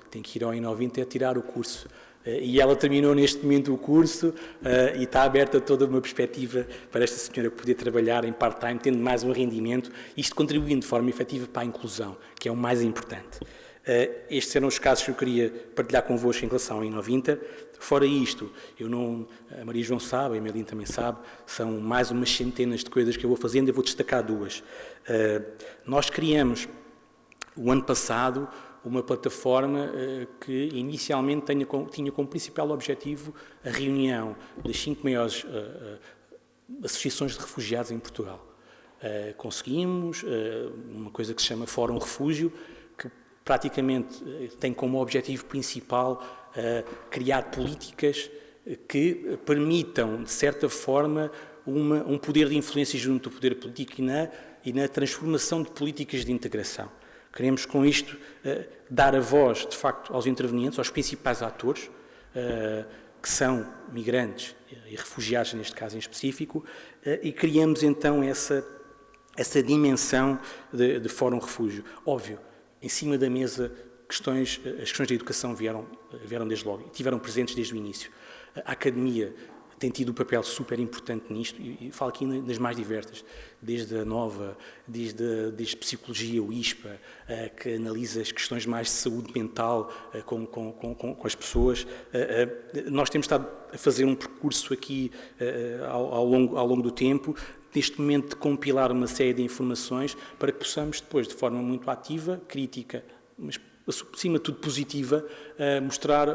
tem que ir ao I90 tirar o curso. E ela terminou neste momento o curso e está aberta toda uma perspectiva para esta senhora poder trabalhar em part-time, tendo mais um rendimento, isto contribuindo de forma efetiva para a inclusão, que é o mais importante. Estes eram os casos que eu queria partilhar convosco em relação ao I90. Fora isto, a Maria João sabe, a Emeline também sabe, são mais umas centenas de coisas que eu vou fazendo, eu vou destacar duas. Nós criamos, o ano passado, uma plataforma que inicialmente tinha como principal objetivo a reunião das 5 maiores associações de refugiados em Portugal. Conseguimos uma coisa que se chama Fórum Refúgio, que praticamente tem como objetivo principal criar políticas que permitam, de certa forma, um poder de influência junto do poder político e na transformação de políticas de integração. Queremos, com isto, dar a voz, de facto, aos intervenientes, aos principais atores, que são migrantes e refugiados, neste caso em específico, e criamos, então, essa dimensão de Fórum Refúgio. Óbvio, em cima da mesa, as questões de educação vieram desde logo, e tiveram presentes desde o início. A academia tem tido um papel super importante nisto, e falo aqui das mais diversas, desde a Nova, desde Psicologia, o ISPA, que analisa as questões mais de saúde mental com as pessoas. Nós temos estado a fazer um percurso aqui ao longo do tempo, neste momento de compilar uma série de informações para que possamos depois, de forma muito ativa, crítica, mas acima de tudo positiva, mostrar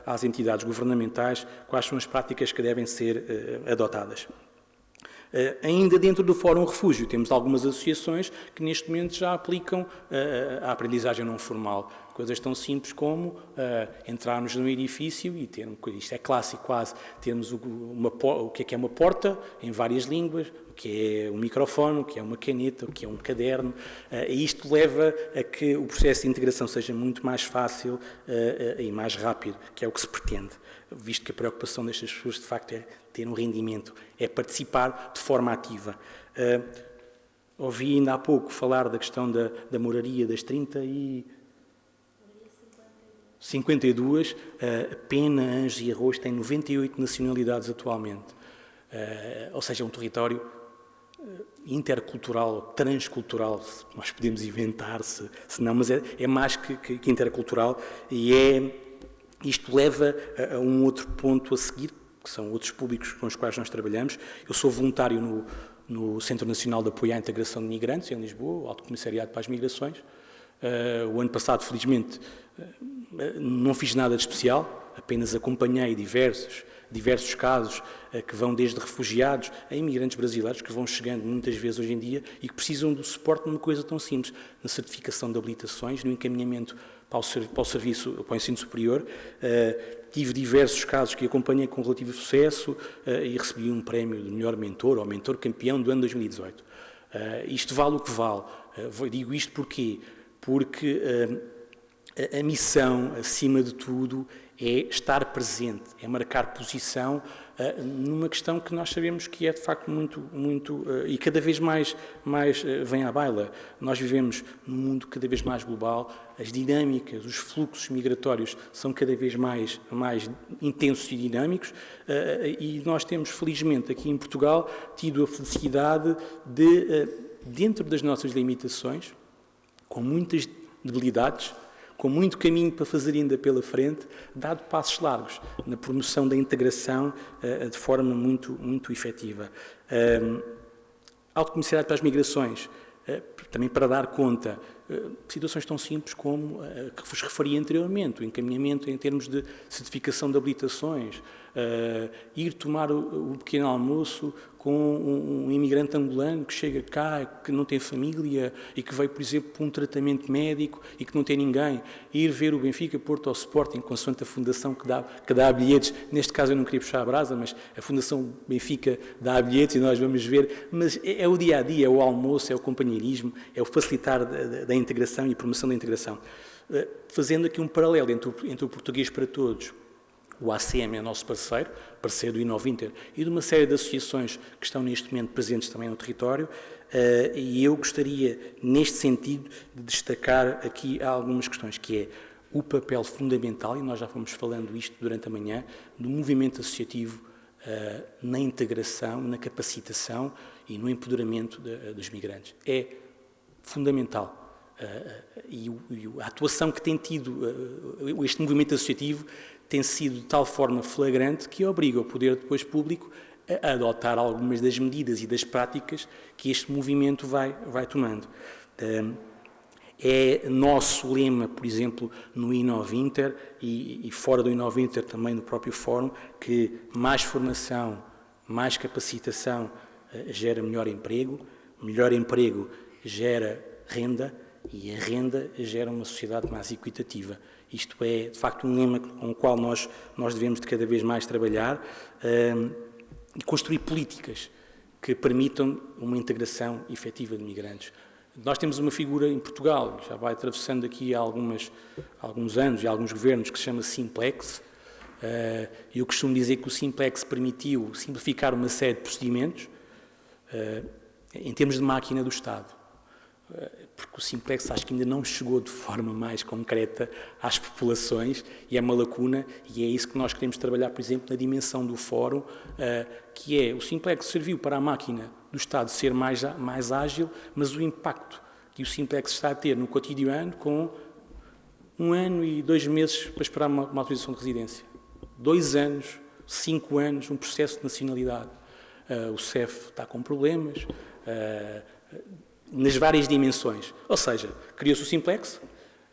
às entidades governamentais quais são as práticas que devem ser adotadas. Ainda dentro do Fórum Refúgio, temos algumas associações que neste momento já aplicam a aprendizagem não formal. Coisas tão simples como entrarmos num edifício e termos, isto é clássico quase, termos o que é uma porta em várias línguas, o que é um microfone, o que é uma caneta, o que é um caderno. E isto leva a que o processo de integração seja muito mais fácil e mais rápido, que é o que se pretende, visto que a preocupação destas pessoas, de facto, é ter um rendimento, é participar de forma ativa. Ouvi ainda há pouco falar da questão da moraria das 52, a Pena, Anjos e Arroz tem 98 nacionalidades atualmente, ou seja, é um território intercultural, transcultural, nós podemos inventar se não, mas é mais que intercultural, e isto leva a um outro ponto a seguir, que são outros públicos com os quais nós trabalhamos. Eu sou voluntário no Centro Nacional de Apoio à Integração de Migrantes, em Lisboa, o Alto Comissariado para as Migrações. O ano passado, felizmente, não fiz nada de especial, apenas acompanhei diversos casos que vão desde refugiados a imigrantes brasileiros que vão chegando muitas vezes hoje em dia e que precisam do suporte numa coisa tão simples, na certificação de habilitações, no encaminhamento para o ensino superior. Tive diversos casos que acompanhei com relativo sucesso e recebi um prémio de melhor mentor ou mentor campeão do ano 2018. Isto vale o que vale. Digo isto porquê? Porque a missão, acima de tudo, é estar presente, é marcar posição numa questão que nós sabemos que é de facto muito e cada vez mais vem à baila. Nós vivemos num mundo cada vez mais global, as dinâmicas, os fluxos migratórios são cada vez mais intensos e dinâmicos, e nós temos, felizmente, aqui em Portugal, tido a felicidade de, dentro das nossas limitações, com muitas debilidades, com muito caminho para fazer ainda pela frente, dado passos largos na promoção da integração de forma muito efetiva. Alto Comissariado para as Migrações, também para dar conta de situações tão simples como a que vos referi anteriormente, o encaminhamento em termos de certificação de habilitações, ir tomar o pequeno almoço com um imigrante angolano que chega cá, que não tem família e que veio, por exemplo, para um tratamento médico e que não tem ninguém, ir ver o Benfica, Porto ou Sporting, consoante a fundação que dá bilhetes. Neste caso eu não queria puxar a brasa, mas a Fundação Benfica dá bilhetes e nós vamos ver, mas é o dia-a-dia, é o almoço, é o companheirismo, é o facilitar da integração e promoção da integração. Fazendo aqui um paralelo entre o Português para Todos, O ACM é nosso parceiro do Inovinter e de uma série de associações que estão neste momento presentes também no território, e eu gostaria, neste sentido, de destacar aqui algumas questões, que é o papel fundamental, e nós já fomos falando isto durante a manhã, do movimento associativo na integração, na capacitação e no empoderamento dos migrantes. É fundamental. E a atuação que tem tido este movimento associativo tem sido de tal forma flagrante que obriga o poder depois público a adotar algumas das medidas e das práticas que este movimento vai tomando. É nosso lema, por exemplo, no Inovinter e fora do Inovinter também no próprio fórum, que mais formação, mais capacitação gera melhor emprego gera renda e a renda gera uma sociedade mais equitativa. Isto é, de facto, um lema com o qual nós devemos de cada vez mais trabalhar e construir políticas que permitam uma integração efetiva de migrantes. Nós temos uma figura em Portugal, já vai atravessando aqui há alguns anos e alguns governos, que se chama Simplex. Eu costumo dizer que o Simplex permitiu simplificar uma série de procedimentos em termos de máquina do Estado. Porque o Simplex acho que ainda não chegou de forma mais concreta às populações e é uma lacuna, e é isso que nós queremos trabalhar, por exemplo, na dimensão do fórum, que é o Simplex serviu para a máquina do Estado ser mais ágil, mas o impacto que o Simplex está a ter no cotidiano com 1 ano e 2 meses para esperar uma autorização de residência, 2 anos, 5 anos, um processo de nacionalidade. O CEF está com problemas, nas várias dimensões. Ou seja, criou-se o Simplex,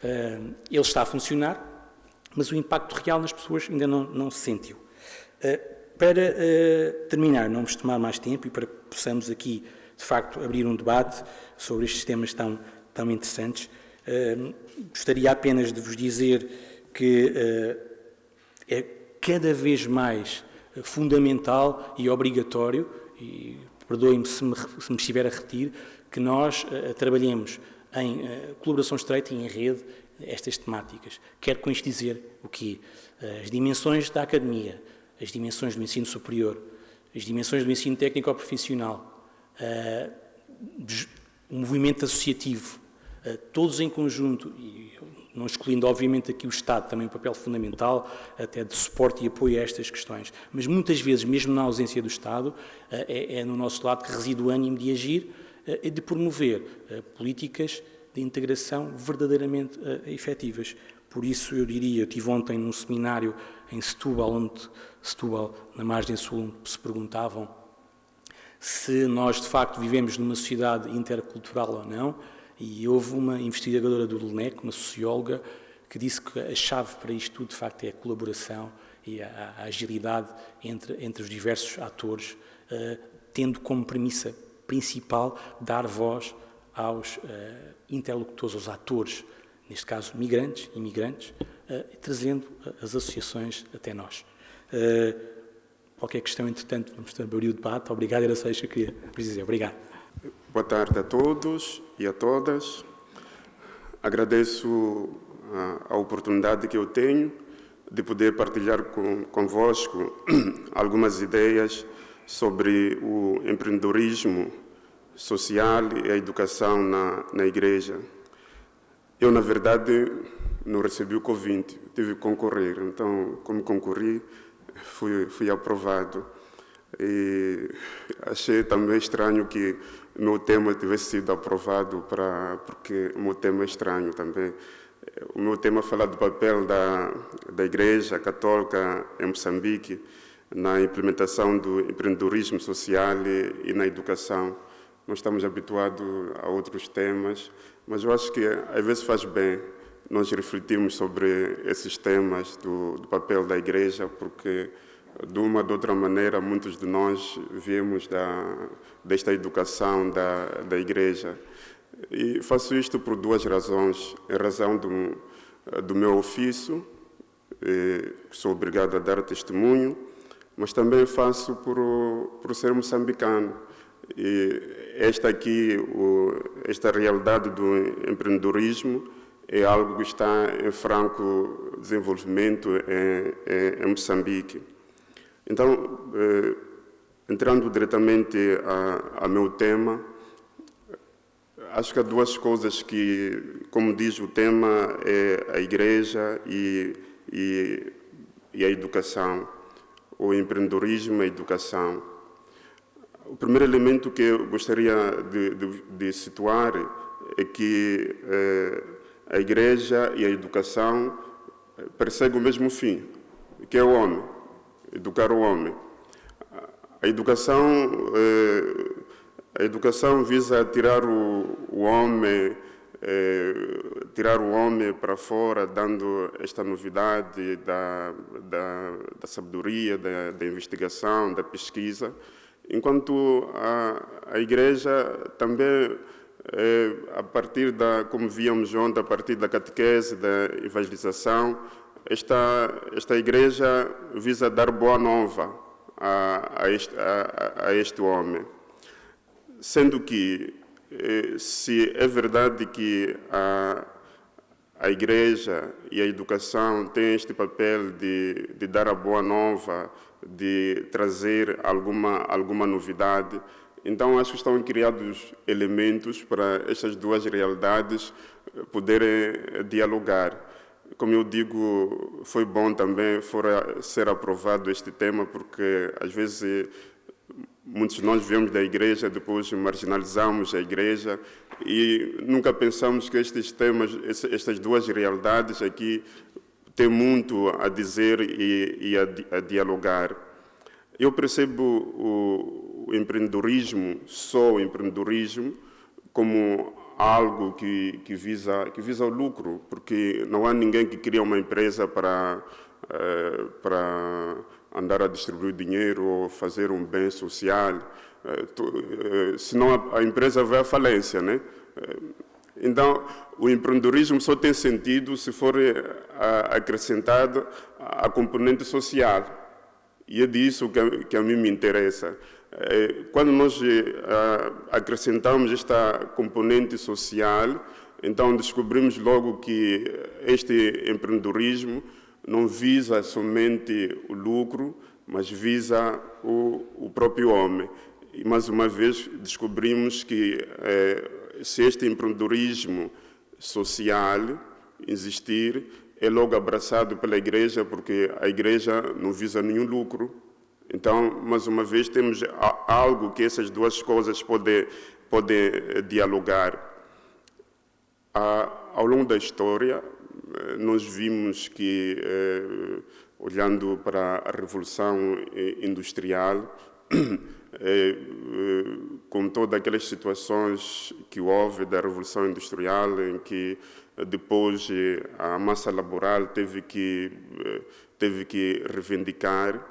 ele está a funcionar, mas o impacto real nas pessoas ainda não se sentiu. Para terminar, não vos tomar mais tempo e para que possamos aqui, de facto, abrir um debate sobre estes temas tão interessantes, gostaria apenas de vos dizer que é cada vez mais fundamental e obrigatório, e perdoem-me se me estiver a repetir, que nós trabalhemos em colaboração estreita e em rede estas temáticas. Quero com isto dizer o quê? As dimensões da academia, as dimensões do ensino superior, as dimensões do ensino técnico-profissional, o movimento associativo, todos em conjunto, e não excluindo obviamente aqui o Estado, também um papel fundamental até de suporte e apoio a estas questões, mas muitas vezes, mesmo na ausência do Estado, é no nosso lado que reside o ânimo de agir e de promover políticas de integração verdadeiramente efetivas. Por isso, eu diria, eu estive ontem num seminário em Setúbal, na margem sul, onde se perguntavam se nós, de facto, vivemos numa sociedade intercultural ou não, e houve uma investigadora do LNEC, uma socióloga, que disse que a chave para isto tudo, de facto, é a colaboração e a agilidade entre os diversos atores, tendo como premissa principal dar voz aos interlocutores, aos atores, neste caso migrantes e imigrantes, trazendo as associações até nós. Qualquer questão, entretanto, vamos abrir o debate. Obrigado, era só isso que eu queria dizer. Obrigado. Boa tarde a todos e a todas. Agradeço a oportunidade que eu tenho de poder partilhar convosco algumas ideias sobre o empreendedorismo social e a educação na Igreja. Eu, na verdade, não recebi o convite, tive que concorrer. Então, como concorri, fui aprovado. E achei também estranho que o meu tema tivesse sido aprovado, porque o meu tema é estranho também. O meu tema fala do papel da Igreja Católica em Moçambique na implementação do empreendedorismo social e na educação. Nós estamos habituados a outros temas, mas eu acho que às vezes faz bem nós refletirmos sobre esses temas do papel da Igreja, porque de uma ou de outra maneira muitos de nós viemos desta educação da Igreja. E faço isto por 2 razões. Em razão do meu ofício, sou obrigado a dar testemunho, mas também faço por ser moçambicano. E esta realidade do empreendedorismo é algo que está em franco desenvolvimento em Moçambique. Então, entrando diretamente ao meu tema, acho que há duas coisas que, como diz o tema, é a igreja e a educação, o empreendedorismo e a educação. O primeiro elemento que eu gostaria de situar é que a igreja e a educação perseguem o mesmo fim, que é o homem, educar o homem. A educação visa tirar o homem para fora, dando esta novidade da sabedoria, da investigação, da pesquisa, enquanto a igreja também, a partir como víamos ontem, a partir da catequese, da evangelização, esta igreja visa dar boa nova a este homem. Sendo que, se é verdade que a igreja e a educação têm este papel de dar a boa nova, de trazer alguma novidade, então acho que estão criados elementos para estas duas realidades poderem dialogar. Como eu digo, foi bom também ser aprovado este tema, porque às vezes muitos de nós viemos da igreja, depois marginalizamos a igreja e nunca pensamos que estes temas, estas duas realidades aqui, têm muito a dizer e a dialogar. Eu percebo o empreendedorismo, só o empreendedorismo, como algo que visa o lucro, porque não há ninguém que cria uma empresa para andar a distribuir dinheiro ou fazer um bem social, senão a empresa vai à falência, né? Então, o empreendedorismo só tem sentido se for acrescentado a componente social, e é disso que a mim me interessa. Quando nós acrescentamos esta componente social, então descobrimos logo que este empreendedorismo não visa somente o lucro, mas visa o próprio homem. E, mais uma vez, descobrimos que se este empreendedorismo social existir, é logo abraçado pela igreja, porque a igreja não visa nenhum lucro. Então, mais uma vez, temos algo que essas duas coisas podem dialogar. Ao longo da história, nós vimos que, olhando para a Revolução Industrial, com todas aquelas situações que houve da Revolução Industrial, em que depois a massa laboral teve que reivindicar,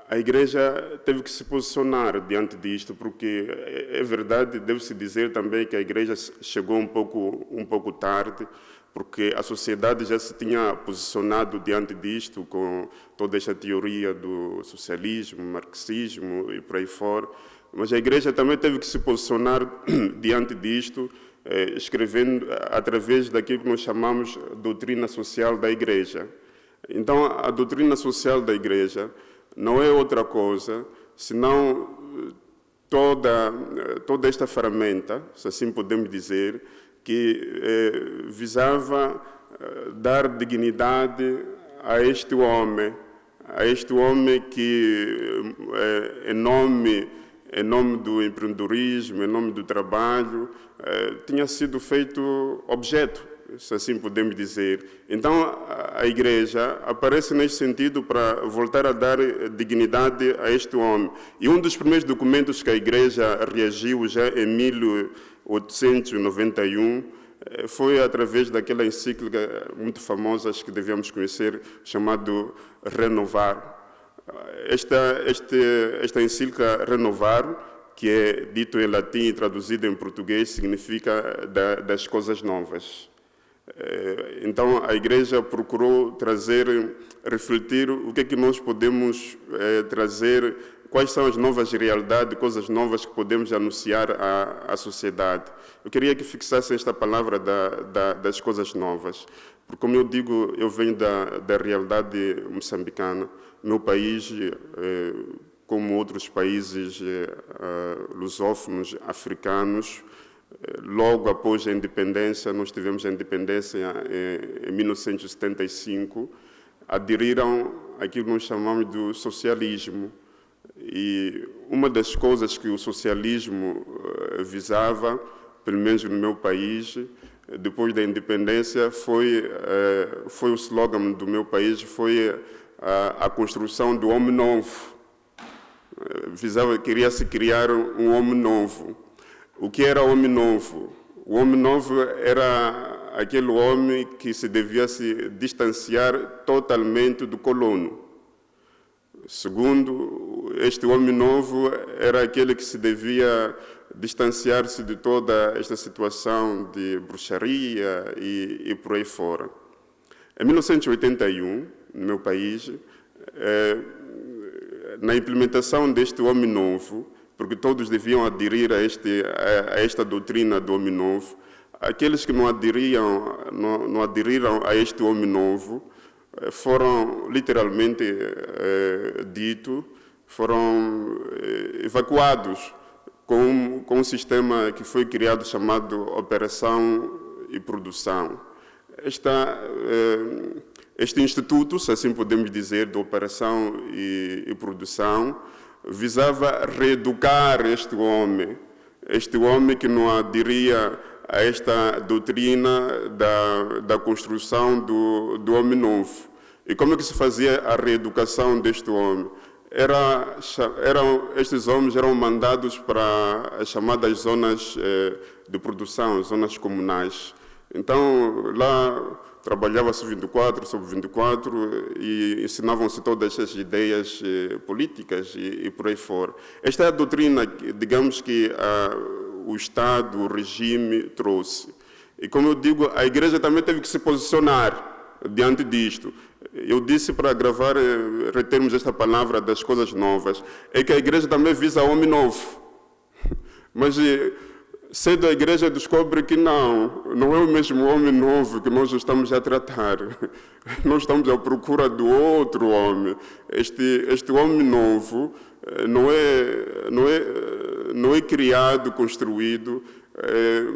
a igreja teve que se posicionar diante disto, porque é verdade, deve-se dizer também que a igreja chegou um pouco tarde, porque a sociedade já se tinha posicionado diante disto, com toda esta teoria do socialismo, marxismo e por aí fora, mas a igreja também teve que se posicionar diante disto, escrevendo através daquilo que nós chamamos doutrina social da igreja. Então, a doutrina social da igreja não é outra coisa, senão toda esta ferramenta, se assim podemos dizer, que visava dar dignidade a este homem que, em nome do empreendedorismo, em nome do trabalho, tinha sido feito objeto, se assim podemos dizer. Então, a igreja aparece nesse sentido para voltar a dar dignidade a este homem. E um dos primeiros documentos que a igreja reagiu já em 1891 foi através daquela encíclica muito famosa, acho que devemos conhecer, chamado Renovar. Esta encíclica Renovar, que é dito em latim e traduzido em português, significa das coisas novas. Então, a igreja procurou refletir o que é que nós podemos trazer quais são as novas realidades, coisas novas que podemos anunciar à sociedade. Eu queria que fixassem esta palavra das coisas novas, porque, como eu digo, eu venho da realidade moçambicana. Meu país, como outros países lusófonos, africanos, logo após a independência, nós tivemos a independência em 1975, aderiram àquilo que nós chamamos de socialismo. E uma das coisas que o socialismo visava, pelo menos no meu país, depois da independência, foi o slogan do meu país, foi a construção do homem novo. Queria-se criar um homem novo. O que era homem novo? O homem novo era aquele homem que se devia se distanciar totalmente do colono. Segundo, este homem novo era aquele que se devia distanciar-se de toda esta situação de bruxaria e por aí fora. Em 1981, no meu país, na implementação deste homem novo, porque todos deviam aderir a esta doutrina do homem novo, aqueles que não aderiram a este homem novo foram literalmente foram evacuados com um sistema que foi criado chamado Operação e Produção. Este instituto, se assim podemos dizer, de Operação e Produção, visava reeducar este homem que não aderia a esta doutrina da construção do homem novo. E como é que se fazia a reeducação deste homem? Estes homens eram mandados para as chamadas zonas de produção, zonas comunais. Então, lá trabalhava-se 24 sobre 24 e ensinavam-se todas as ideias políticas e por aí fora. Esta é a doutrina, digamos, que o Estado, o regime trouxe. E como eu digo, a Igreja também teve que se posicionar diante disto. Eu disse para gravar, retermos esta palavra das coisas novas, é que a Igreja também visa homem novo. Mas cedo a Igreja descobre que não é o mesmo homem novo que nós estamos a tratar. Nós estamos à procura do outro homem. Este homem novo não é criado, construído,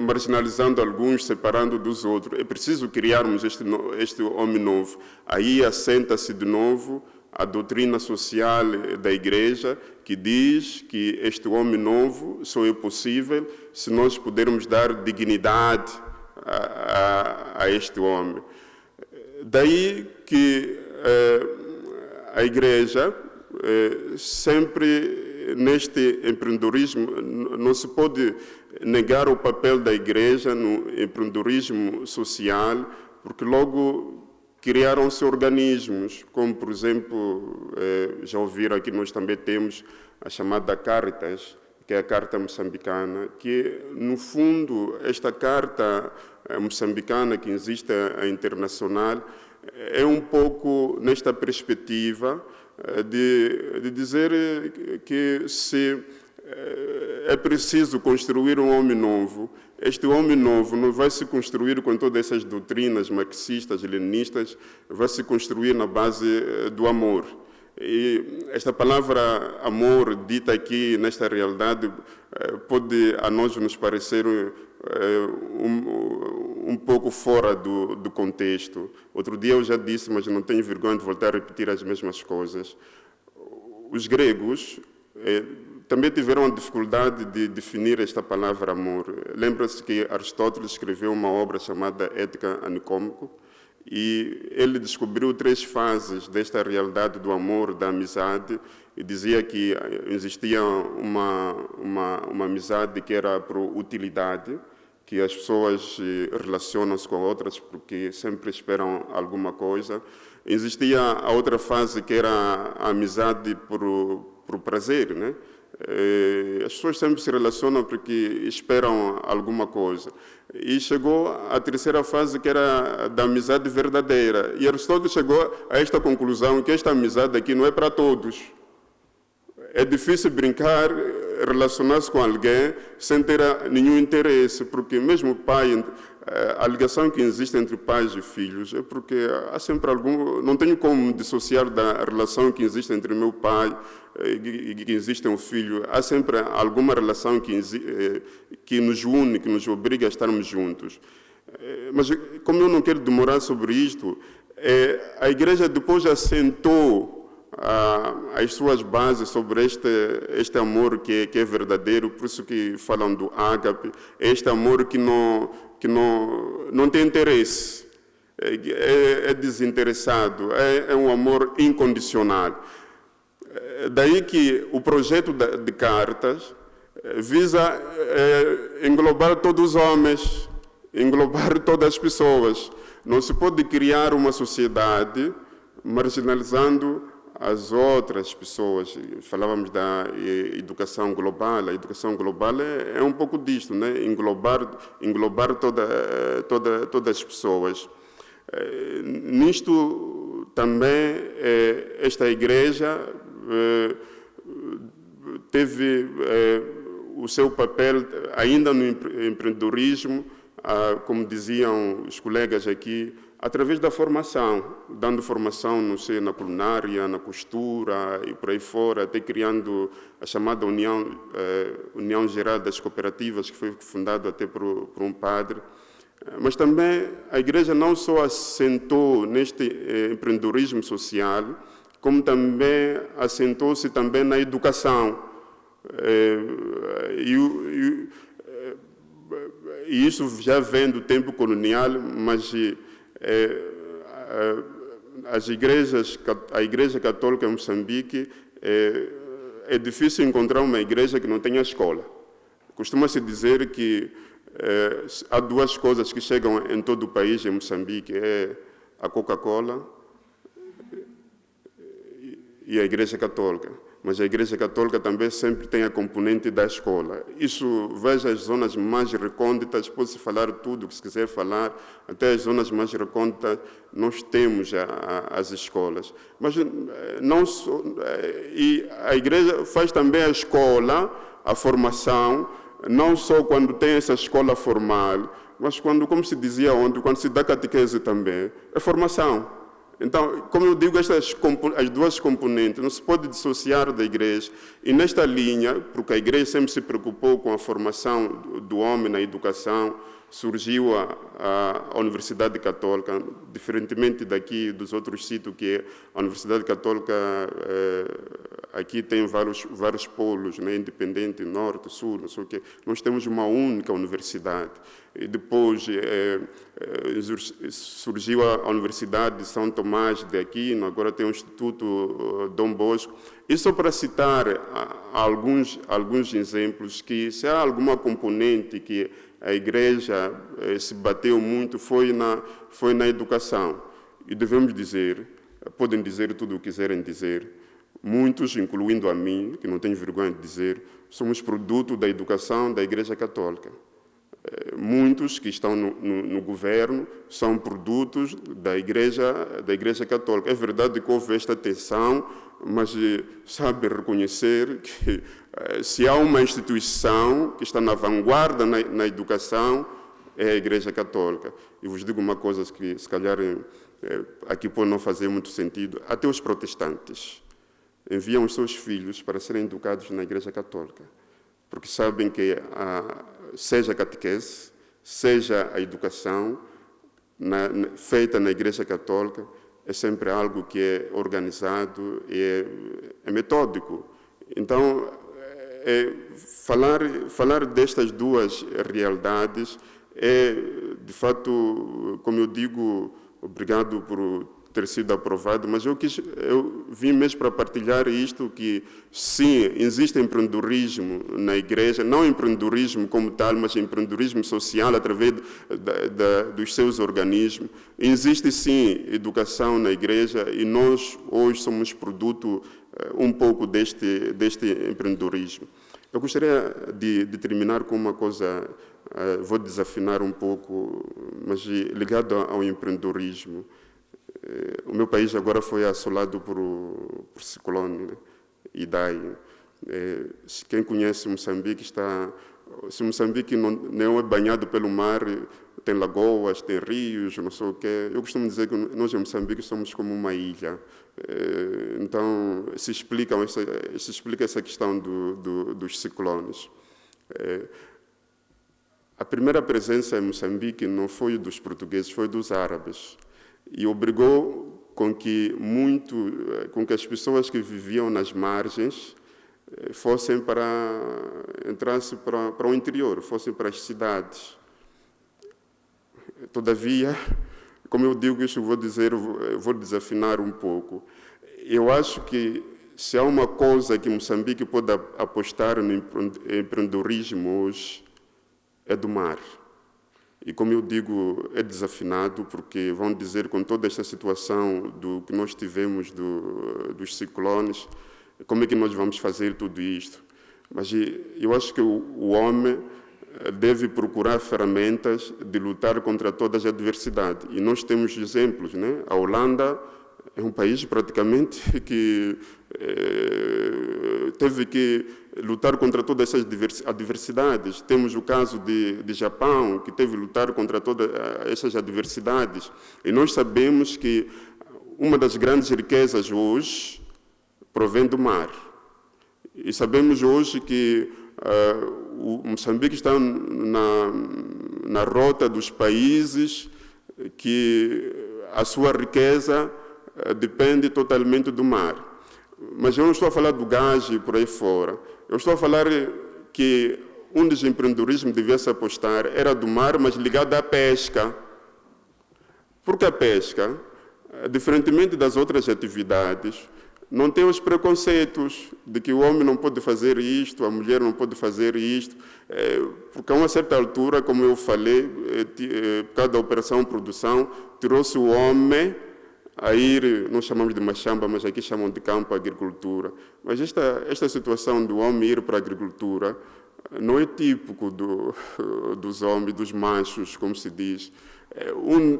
marginalizando alguns, separando dos outros. É preciso criarmos este homem novo. Aí assenta-se de novo a doutrina social da Igreja, que diz que este homem novo só é possível se nós pudermos dar dignidade a este homem. Daí que a Igreja, sempre neste empreendedorismo, não se pode negar o papel da Igreja no empreendedorismo social, porque logo criaram-se organismos, como, por exemplo, já ouviram aqui, nós também temos a chamada Caritas, que é a Carta Moçambicana, que, no fundo, esta Carta Moçambicana, que existe a internacional, é um pouco nesta perspectiva de dizer que se é preciso construir um homem novo. Este homem novo não vai se construir com todas essas doutrinas marxistas, leninistas, vai se construir na base do amor. E esta palavra amor, dita aqui nesta realidade, pode a nós nos parecer um pouco fora do contexto. Outro dia eu já disse, mas não tenho vergonha de voltar a repetir as mesmas coisas. Os gregos também tiveram a dificuldade de definir esta palavra amor. Lembra-se que Aristóteles escreveu uma obra chamada Ética a Nicômaco, e ele descobriu 3 fases desta realidade do amor, da amizade, e dizia que existia uma amizade que era por utilidade, que as pessoas relacionam-se com outras porque sempre esperam alguma coisa. Existia a outra fase que era a amizade por prazer, né? As pessoas sempre se relacionam porque esperam alguma coisa. E chegou a terceira fase, que era da amizade verdadeira. E Aristóteles chegou a esta conclusão, que esta amizade aqui não é para todos. é difícil brincar, relacionar-se com alguém sem ter nenhum interesse, porque mesmo o pai, a ligação que existe entre pais e filhos é porque há sempre algum... Não tenho como dissociar da relação que existe entre meu pai e que existe um filho. Há sempre alguma relação que nos une, que nos obriga a estarmos juntos. Mas, como eu não quero demorar sobre isto, a Igreja depois assentou as suas bases sobre este amor que é verdadeiro, por isso que falam do ágape, este amor que não tem interesse, é desinteressado, é um amor incondicional. Daí que o projeto de cartas visa englobar todos os homens, englobar todas as pessoas. Não se pode criar uma sociedade marginalizando as outras pessoas. Falávamos da educação global. A educação global é um pouco disto, né? Englobar todas as pessoas. Nisto também esta igreja teve o seu papel ainda no empreendedorismo, como diziam os colegas aqui, através da formação, dando formação, não sei, na culinária, na costura e por aí fora, até criando a chamada União Geral das Cooperativas, que foi fundada até por um padre. Mas também a igreja não só assentou neste empreendedorismo social, como também assentou-se também na educação. E isso já vem do tempo colonial, mas a Igreja Católica em Moçambique, é difícil encontrar uma igreja que não tenha escola. Costuma-se dizer que há duas coisas que chegam em todo o país, em Moçambique, é a Coca-Cola e a Igreja Católica. Mas a Igreja Católica também sempre tem a componente da escola. Isso, veja as zonas mais recônditas, pode-se falar tudo o que se quiser falar, até as zonas mais recônditas nós temos as escolas. Mas não só, e a Igreja faz também a escola, a formação, não só quando tem essa escola formal, mas quando, como se dizia ontem, quando se dá catequese também, é formação. Então, como eu digo, as duas componentes não se pode dissociar da igreja. E nesta linha, porque a igreja sempre se preocupou com a formação do homem na educação, surgiu a Universidade Católica, diferentemente daqui dos outros sítios, que a Universidade Católica aqui tem vários polos, né, independente, norte, sul, não sei o quê. Nós temos uma única universidade. E depois surgiu a Universidade de São Tomás de Aquino, agora tem o Instituto Dom Bosco. E só para citar alguns exemplos, que se há alguma componente que a igreja se bateu muito, foi na educação. E devemos dizer, podem dizer tudo o que quiserem dizer, muitos, incluindo a mim, que não tenho vergonha de dizer, somos produto da educação da Igreja Católica. Muitos que estão no governo são produtos da Igreja Católica. É verdade que houve esta tensão, mas sabe reconhecer que se há uma instituição que está na vanguarda na educação, é a Igreja Católica. E vos digo uma coisa que, se calhar, aqui pode não fazer muito sentido. Até os protestantes enviam os seus filhos para serem educados na Igreja Católica, porque sabem que seja a catequese, seja a educação feita na Igreja Católica, é sempre algo que é organizado e é metódico. Então, falar destas duas realidades é, de fato, como eu digo, obrigado por ter sido aprovado, mas eu vim mesmo para partilhar isto, que sim, existe empreendedorismo na igreja, não empreendedorismo como tal, mas empreendedorismo social através dos seus organismos. Existe sim educação na igreja e nós hoje somos produto um pouco deste empreendedorismo. Eu gostaria de terminar com uma coisa, vou desafinar um pouco, mas ligado ao empreendedorismo. O meu país agora foi assolado por ciclone Idai. Quem conhece Moçambique se Moçambique não é banhado pelo mar, tem lagoas, tem rios, não sei o quê. Eu costumo dizer que nós em Moçambique somos como uma ilha. Então, se explica essa questão dos ciclones. A primeira presença em Moçambique não foi dos portugueses, foi dos árabes. E obrigou com que as pessoas que viviam nas margens entrassem para o interior, fossem para as cidades. Todavia, como eu digo isso, eu vou desafinar um pouco. Eu acho que se há uma coisa que Moçambique pode apostar no empreendedorismo hoje, é do mar. E como eu digo, é desafinado, porque vão dizer, com toda esta situação que nós tivemos dos ciclones, como é que nós vamos fazer tudo isto? Mas eu acho que o homem deve procurar ferramentas de lutar contra todas as adversidades. E nós temos exemplos, né? A Holanda é um país praticamente que teve que lutar contra todas essas adversidades. Temos o caso de Japão, que teve que lutar contra todas essas adversidades. E nós sabemos que uma das grandes riquezas hoje provém do mar. E sabemos hoje que o Moçambique está na rota dos países que a sua riqueza depende totalmente do mar. Mas eu não estou a falar do gás e por aí fora. Eu estou a falar que um dos empreendedorismos que devia se apostar era do mar, mas ligado à pesca. Porque a pesca, diferentemente das outras atividades, não tem os preconceitos de que o homem não pode fazer isto, a mulher não pode fazer isto, porque a uma certa altura, como eu falei, por causa da operação produção, tirou-se o homem a ir, nós chamamos de machamba, mas aqui chamam de campo agricultura. Mas esta situação do homem ir para a agricultura não é típico dos homens, dos machos, como se diz.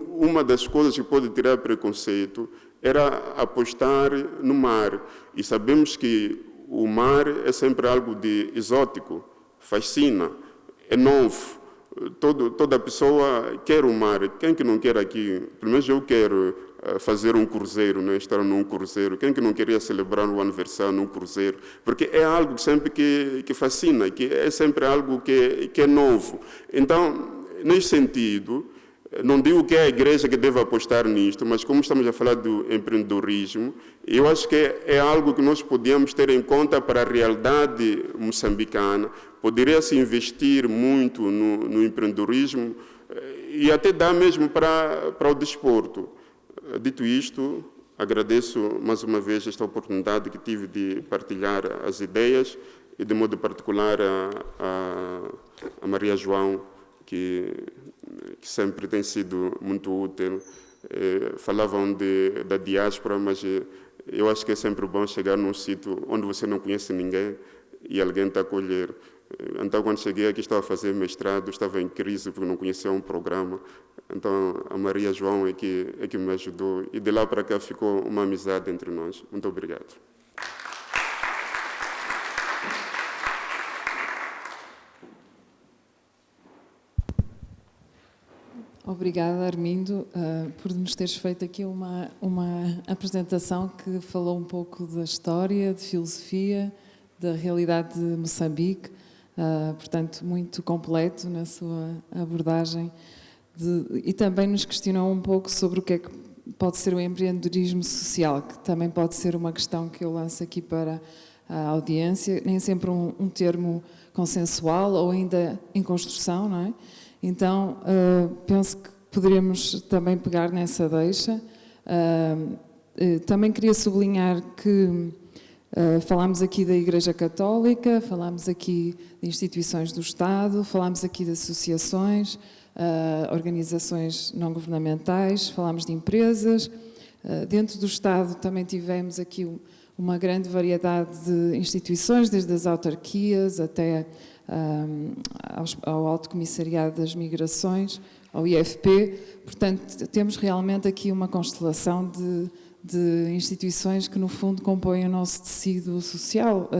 Uma das coisas que pode tirar preconceito era apostar no mar. E sabemos que o mar é sempre algo de exótico, fascina, é novo. Toda pessoa quer o mar. Quem que não quer aqui? Pelo menos eu quero fazer um cruzeiro, né? Estar num cruzeiro. Quem que não queria celebrar um aniversário num cruzeiro? Porque é algo sempre que fascina, que é sempre algo que é novo. Então, nesse sentido, não digo que é a igreja que deve apostar nisto, mas como estamos a falar do empreendedorismo, eu acho que é algo que nós podíamos ter em conta para a realidade moçambicana. Poderia-se investir muito no empreendedorismo e até dar mesmo para o desporto. Dito isto, agradeço mais uma vez esta oportunidade que tive de partilhar as ideias e, de modo particular, a Maria João, que sempre tem sido muito útil. Falavam da diáspora, mas eu acho que é sempre bom chegar num sítio onde você não conhece ninguém e alguém te acolher. Então, quando cheguei aqui, estava a fazer mestrado, estava em crise porque não conhecia um programa. Então, a Maria João é que me ajudou e de lá para cá ficou uma amizade entre nós. Muito obrigado. Obrigada, Armindo, por nos teres feito aqui uma apresentação que falou um pouco da história, de filosofia, da realidade de Moçambique, portanto, muito completo na sua abordagem, e também nos questionou um pouco sobre o que é que pode ser o empreendedorismo social, que também pode ser uma questão que eu lanço aqui para a audiência, nem sempre um termo consensual ou ainda em construção, não é? Então, penso que poderíamos também pegar nessa deixa. Também queria sublinhar que falámos aqui da Igreja Católica, falámos aqui de instituições do Estado, falámos aqui de associações, organizações não governamentais, falámos de empresas. Dentro do Estado também tivemos aqui uma grande variedade de instituições, desde as autarquias até ao Alto Comissariado das Migrações, ao IFP. Portanto, temos realmente aqui uma constelação de de instituições que, no fundo, compõem o nosso tecido social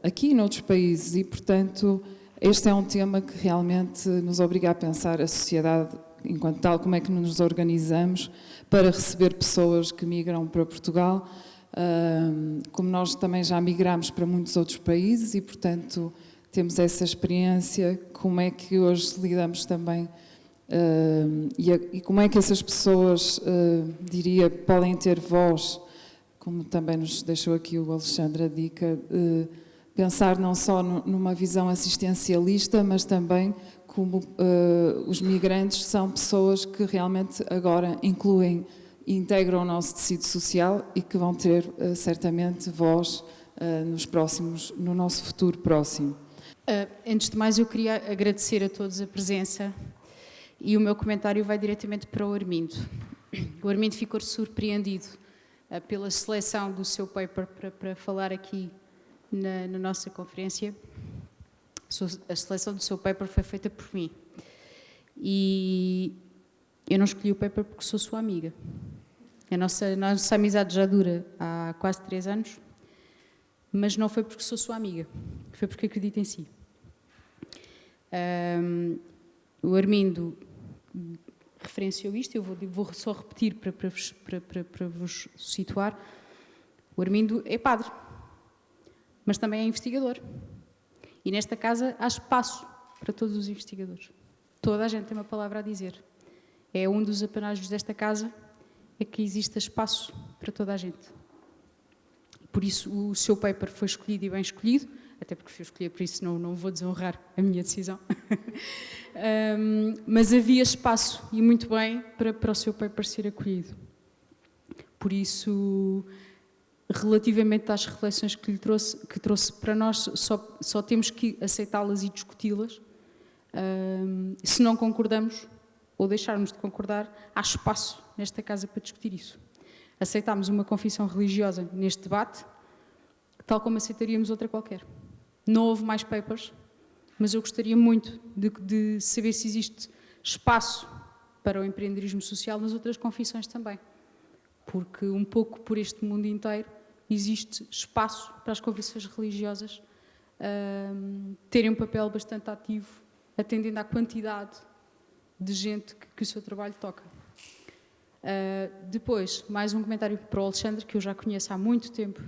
aqui e noutros países. E, portanto, este é um tema que realmente nos obriga a pensar a sociedade enquanto tal, como é que nos organizamos para receber pessoas que migram para Portugal. Como nós também já migramos para muitos outros países e, portanto, temos essa experiência, como é que hoje lidamos também e como é que essas pessoas, diria, podem ter voz, como também nos deixou aqui o Alexandre a dica, pensar não só numa visão assistencialista, mas também como os migrantes são pessoas que realmente agora incluem e integram o nosso tecido social e que vão ter certamente voz no nosso futuro próximo. Antes de mais, eu queria agradecer a todos a presença e o meu comentário vai diretamente para o Armindo. O Armindo ficou surpreendido pela seleção do seu paper para falar aqui na nossa conferência. A seleção do seu paper foi feita por mim e eu não escolhi o paper porque sou sua amiga. A nossa amizade já dura há quase 3 anos, mas não foi porque sou sua amiga, foi porque acredito em si. O Armindo referenciou isto, eu vou só repetir para vos situar. O Armindo é padre, mas também é investigador. E nesta casa há espaço para todos os investigadores. Toda a gente tem uma palavra a dizer. É um dos apanágios desta casa, é que exista espaço para toda a gente. Por isso o seu paper foi escolhido e bem escolhido, até porque fui escolher, por isso não vou desonrar a minha decisão. Mas havia espaço, e muito bem, para o seu paper ser acolhido. Por isso, relativamente às reflexões que trouxe para nós, só temos que aceitá-las e discuti-las. Se não concordamos, ou deixarmos de concordar, há espaço nesta casa para discutir isso. Aceitámos uma confissão religiosa neste debate, tal como aceitaríamos outra qualquer. Não houve mais papers, mas eu gostaria muito de saber se existe espaço para o empreendedorismo social nas outras confissões também. Porque um pouco por este mundo inteiro existe espaço para as confissões religiosas terem um papel bastante ativo, atendendo à quantidade de gente que o seu trabalho toca. Depois, mais um comentário para o Alexandre, que eu já conheço há muito tempo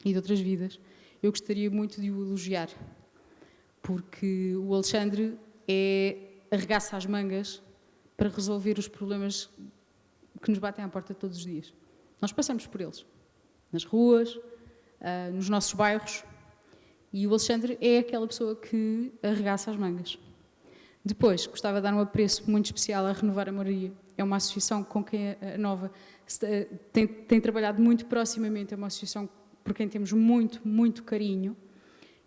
e de outras vidas. Eu gostaria muito de o elogiar, porque o Alexandre arregaça as mangas para resolver os problemas que nos batem à porta todos os dias. Nós passamos por eles, nas ruas, nos nossos bairros, e o Alexandre é aquela pessoa que arregaça as mangas. Depois, gostava de dar um apreço muito especial à Renovar a Moraria. É uma associação com quem a Nova tem trabalhado muito proximamente, é uma associação por quem temos muito, muito carinho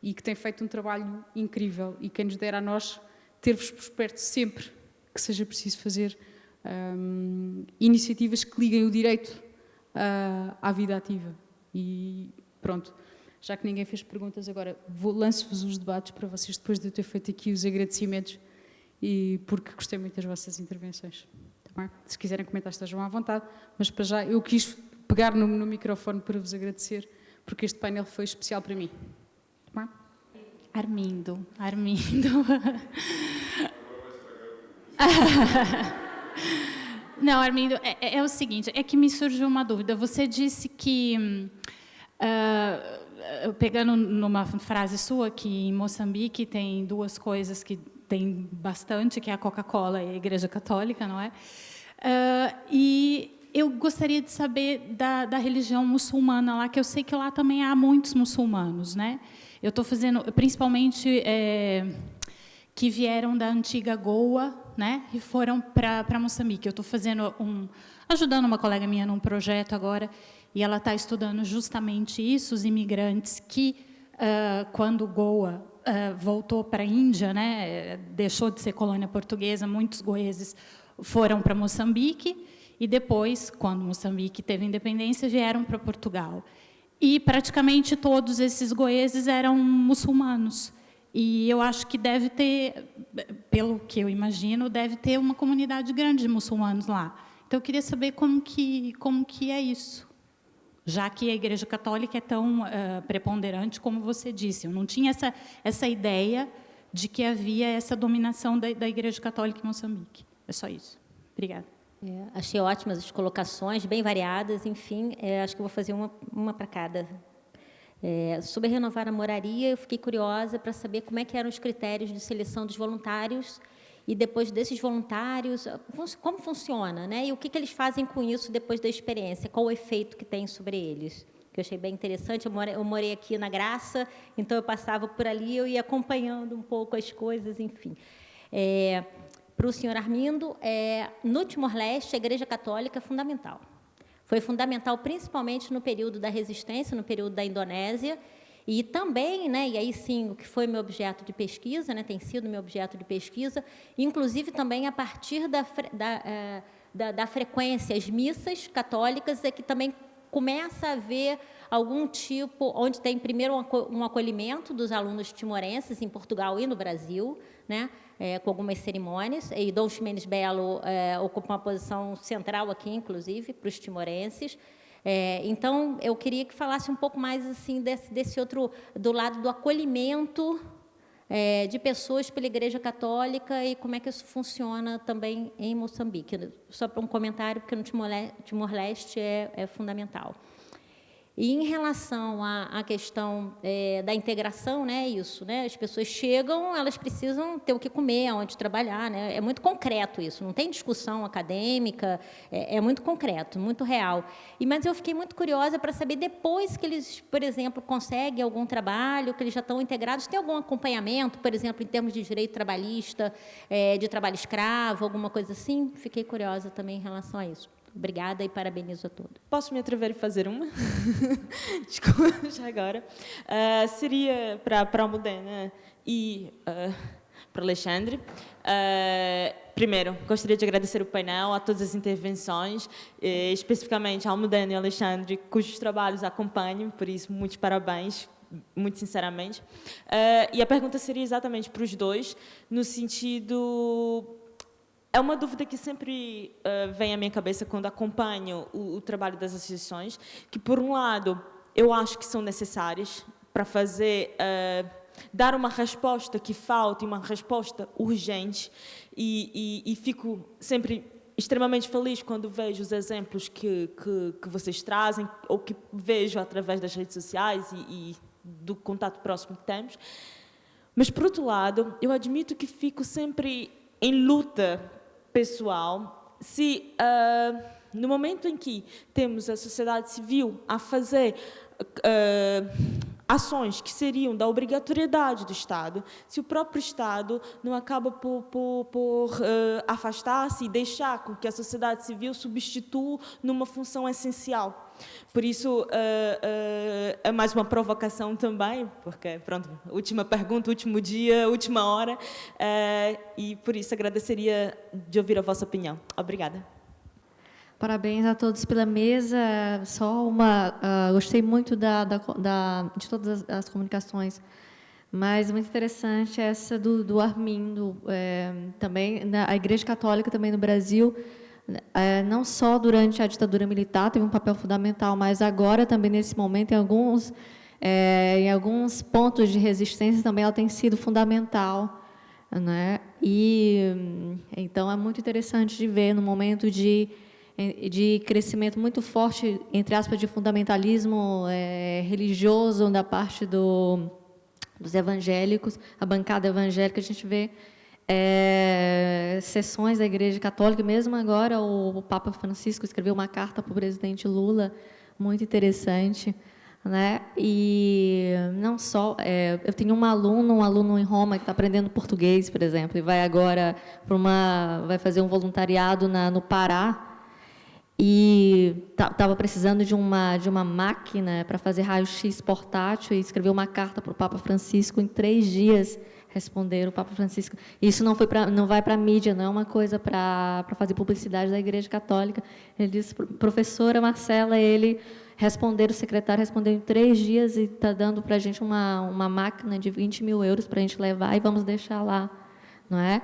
e que tem feito um trabalho incrível e quem nos dera a nós ter-vos por perto sempre que seja preciso fazer iniciativas que liguem o direito à vida ativa. E pronto, já que ninguém fez perguntas, agora lanço-vos os debates para vocês depois de eu ter feito aqui os agradecimentos e porque gostei muito das vossas intervenções. Tá bem? Se quiserem comentar, estejam à vontade, mas para já eu quis pegar no microfone para vos agradecer, porque este painel foi especial para mim. Tá bem? Armindo. Não, Armindo, é o seguinte, é que me surgiu uma dúvida. Você disse que, pegando numa frase sua, que em Moçambique tem 2 coisas que tem bastante, que é a Coca-Cola e a Igreja Católica, não é? E eu gostaria de saber da religião muçulmana lá, que eu sei que lá também há muitos muçulmanos, né? Eu estou fazendo, principalmente, que vieram da antiga Goa, né? E foram para Moçambique. Eu estou fazendo ajudando uma colega minha num projeto agora, e ela está estudando justamente isso, os imigrantes que, quando Goa voltou para a Índia, né? Deixou de ser colônia portuguesa, muitos goeses foram para Moçambique, e depois, quando Moçambique teve independência, vieram para Portugal. E praticamente todos esses goeses eram muçulmanos. E eu acho que deve ter, pelo que eu imagino, deve ter uma comunidade grande de muçulmanos lá. Então, eu queria saber como que é isso, já que a Igreja Católica é tão preponderante como você disse. Eu não tinha essa ideia de que havia essa dominação da Igreja Católica em Moçambique. É só isso. Obrigada. Achei ótimas as colocações, bem variadas, enfim, acho que eu vou fazer uma para cada. Sobre renovar a moraria, eu fiquei curiosa para saber como é que eram os critérios de seleção dos voluntários e depois desses voluntários, como funciona, né? E o que eles fazem com isso depois da experiência, qual o efeito que tem sobre eles. Que eu achei bem interessante, eu morei aqui na Graça, então eu passava por ali, eu ia acompanhando um pouco as coisas, enfim. Para o senhor Armindo, no Timor-Leste, a Igreja Católica é fundamental. Foi fundamental principalmente no período da resistência, no período da Indonésia, e também, né, e aí sim, o que foi meu objeto de pesquisa, né, tem sido meu objeto de pesquisa, inclusive também a partir da frequência, as missas católicas, que também começa a haver algum tipo, onde tem primeiro um acolhimento dos alunos timorenses, em Portugal e no Brasil, né, com algumas cerimônias, e Dom Ximenes Belo ocupa uma posição central aqui, inclusive, para os timorenses. Então, eu queria que falasse um pouco mais assim desse outro, do lado do acolhimento de pessoas pela Igreja Católica e como é que isso funciona também em Moçambique. Só para um comentário, porque no Timor-Leste é fundamental. E em relação à questão da integração, né, isso, né, as pessoas chegam, elas precisam ter o que comer, onde trabalhar, né, é muito concreto isso, não tem discussão acadêmica, é muito concreto, muito real. Mas eu fiquei muito curiosa para saber, depois que eles, por exemplo, conseguem algum trabalho, que eles já estão integrados, tem algum acompanhamento, por exemplo, em termos de direito trabalhista, de trabalho escravo, alguma coisa assim? Fiquei curiosa também em relação a isso. Obrigada e parabenizo a todos. Posso me atrever a fazer uma? Desculpa, já agora. Seria para a Almudena e para Alexandre. Primeiro, gostaria de agradecer o painel, a todas as intervenções, especificamente a Almudena e a Alexandre, cujos trabalhos acompanho, por isso, muitos parabéns, muito sinceramente. E a pergunta seria exatamente para os dois, no sentido... É uma dúvida que sempre vem à minha cabeça quando acompanho o trabalho das associações, que, por um lado, eu acho que são necessárias para fazer, dar uma resposta que falta, uma resposta urgente, e fico sempre extremamente feliz quando vejo os exemplos que vocês trazem, ou que vejo através das redes sociais e do contato próximo que temos. Mas, por outro lado, eu admito que fico sempre em luta pessoal, se no momento em que temos a sociedade civil a fazer ações que seriam da obrigatoriedade do Estado, se o próprio Estado não acaba por afastar-se e deixar com que a sociedade civil substitua numa função essencial. Por isso, é mais uma provocação também, porque, pronto, última pergunta, último dia, última hora, e por isso agradeceria de ouvir a vossa opinião. Obrigada. Parabéns a todos pela mesa. Só gostei muito de todas as comunicações, mas muito interessante essa do Armindo. Também, a Igreja Católica também no Brasil, não só durante a ditadura militar teve um papel fundamental, mas agora também nesse momento em alguns pontos de resistência também ela tem sido fundamental, né? E então é muito interessante de ver no momento de crescimento muito forte, entre aspas, de fundamentalismo religioso da parte dos evangélicos, a bancada evangélica, a gente vê sessões da Igreja Católica, mesmo agora o Papa Francisco escreveu uma carta para o presidente Lula, muito interessante, né? E não só, eu tenho um aluno em Roma que está aprendendo português, por exemplo, e vai agora vai fazer um voluntariado no Pará, e estava precisando de uma máquina para fazer raio-x portátil e escreveu uma carta para o Papa Francisco. Em 3 dias responderam o Papa Francisco. Isso não vai para a mídia, não é uma coisa para fazer publicidade da Igreja Católica. Ele disse, professora Marcela, o secretário respondeu em 3 dias e está dando para a gente uma máquina de 20 mil euros para a gente levar e vamos deixar lá, não é?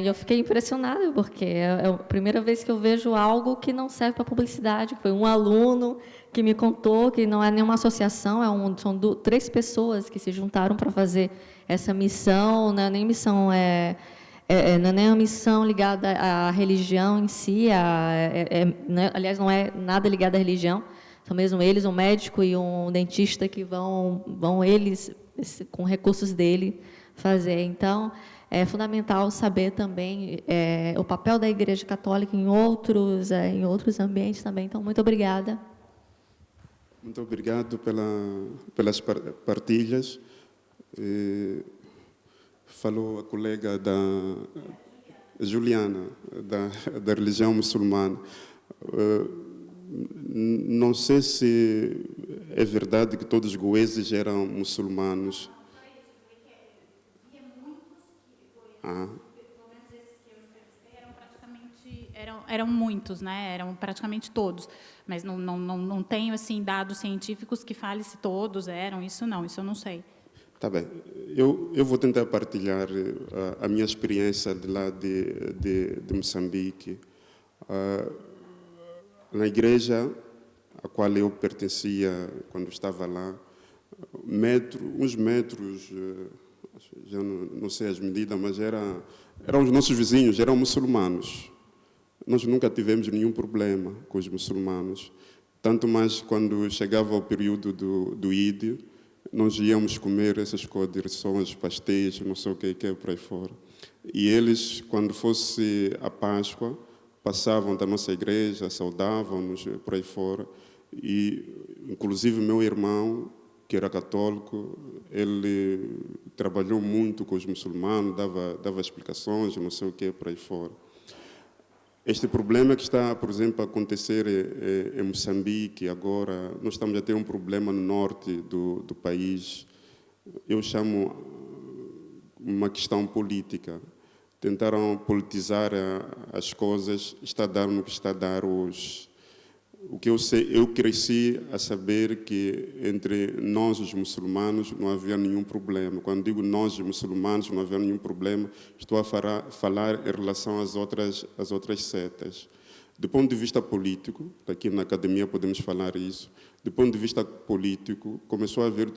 Eu fiquei impressionada, porque é a primeira vez que eu vejo algo que não serve para publicidade. Foi um aluno que me contou que não é nenhuma associação, são 3 pessoas que se juntaram para fazer essa missão. Não é nem missão, não é nem uma missão ligada à religião em si, aliás, não é nada ligado à religião. São mesmo eles, um médico e um dentista, que vão eles, com recursos dele, fazer. Então, é fundamental saber também o papel da Igreja Católica em outros ambientes também. Então, muito obrigada. Muito obrigado pelas partilhas. Falou a colega Juliana, da religião muçulmana. Não sei se é verdade que todos os goeses eram muçulmanos. Eram muitos, né? Eram praticamente todos, mas não tenho assim dados científicos que falem se todos eram. Isso eu não sei. Tá bem. Eu vou tentar partilhar a minha experiência de lá de Moçambique. Na igreja a qual eu pertencia quando estava lá, uns metros, já não sei as medidas, mas eram os nossos vizinhos, eram muçulmanos. Nós nunca tivemos nenhum problema com os muçulmanos. Tanto mais quando chegava o período do Eid, nós íamos comer essas codireções, pastéis, não sei o que é por aí fora. E eles, quando fosse a Páscoa, passavam da nossa igreja, saudavam-nos por aí fora. E, inclusive, meu irmão, que era católico, ele trabalhou muito com os muçulmanos, dava explicações, não sei o que por aí fora. Este problema que está, por exemplo, a acontecer em Moçambique agora, nós estamos a ter um problema no norte do país, eu chamo uma questão política. Tentaram politizar as coisas, está a dar no que está a dar hoje. O que eu sei, eu cresci a saber que entre nós, os muçulmanos, não havia nenhum problema. Quando digo nós, os muçulmanos, não havia nenhum problema, estou a falar em relação às outras setas. Do ponto de vista político, aqui na academia podemos falar isso, do ponto de vista político, começou a haver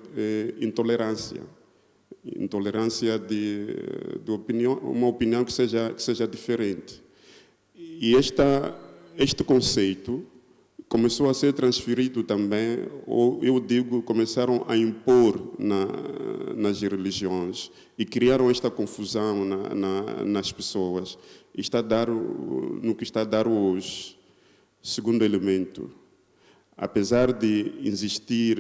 intolerância de opinião, uma opinião que seja diferente. E este conceito começou a ser transferido também, ou eu digo, começaram a impor nas religiões e criaram esta confusão nas pessoas. E está a dar no que está a dar hoje. Segundo elemento, apesar de existir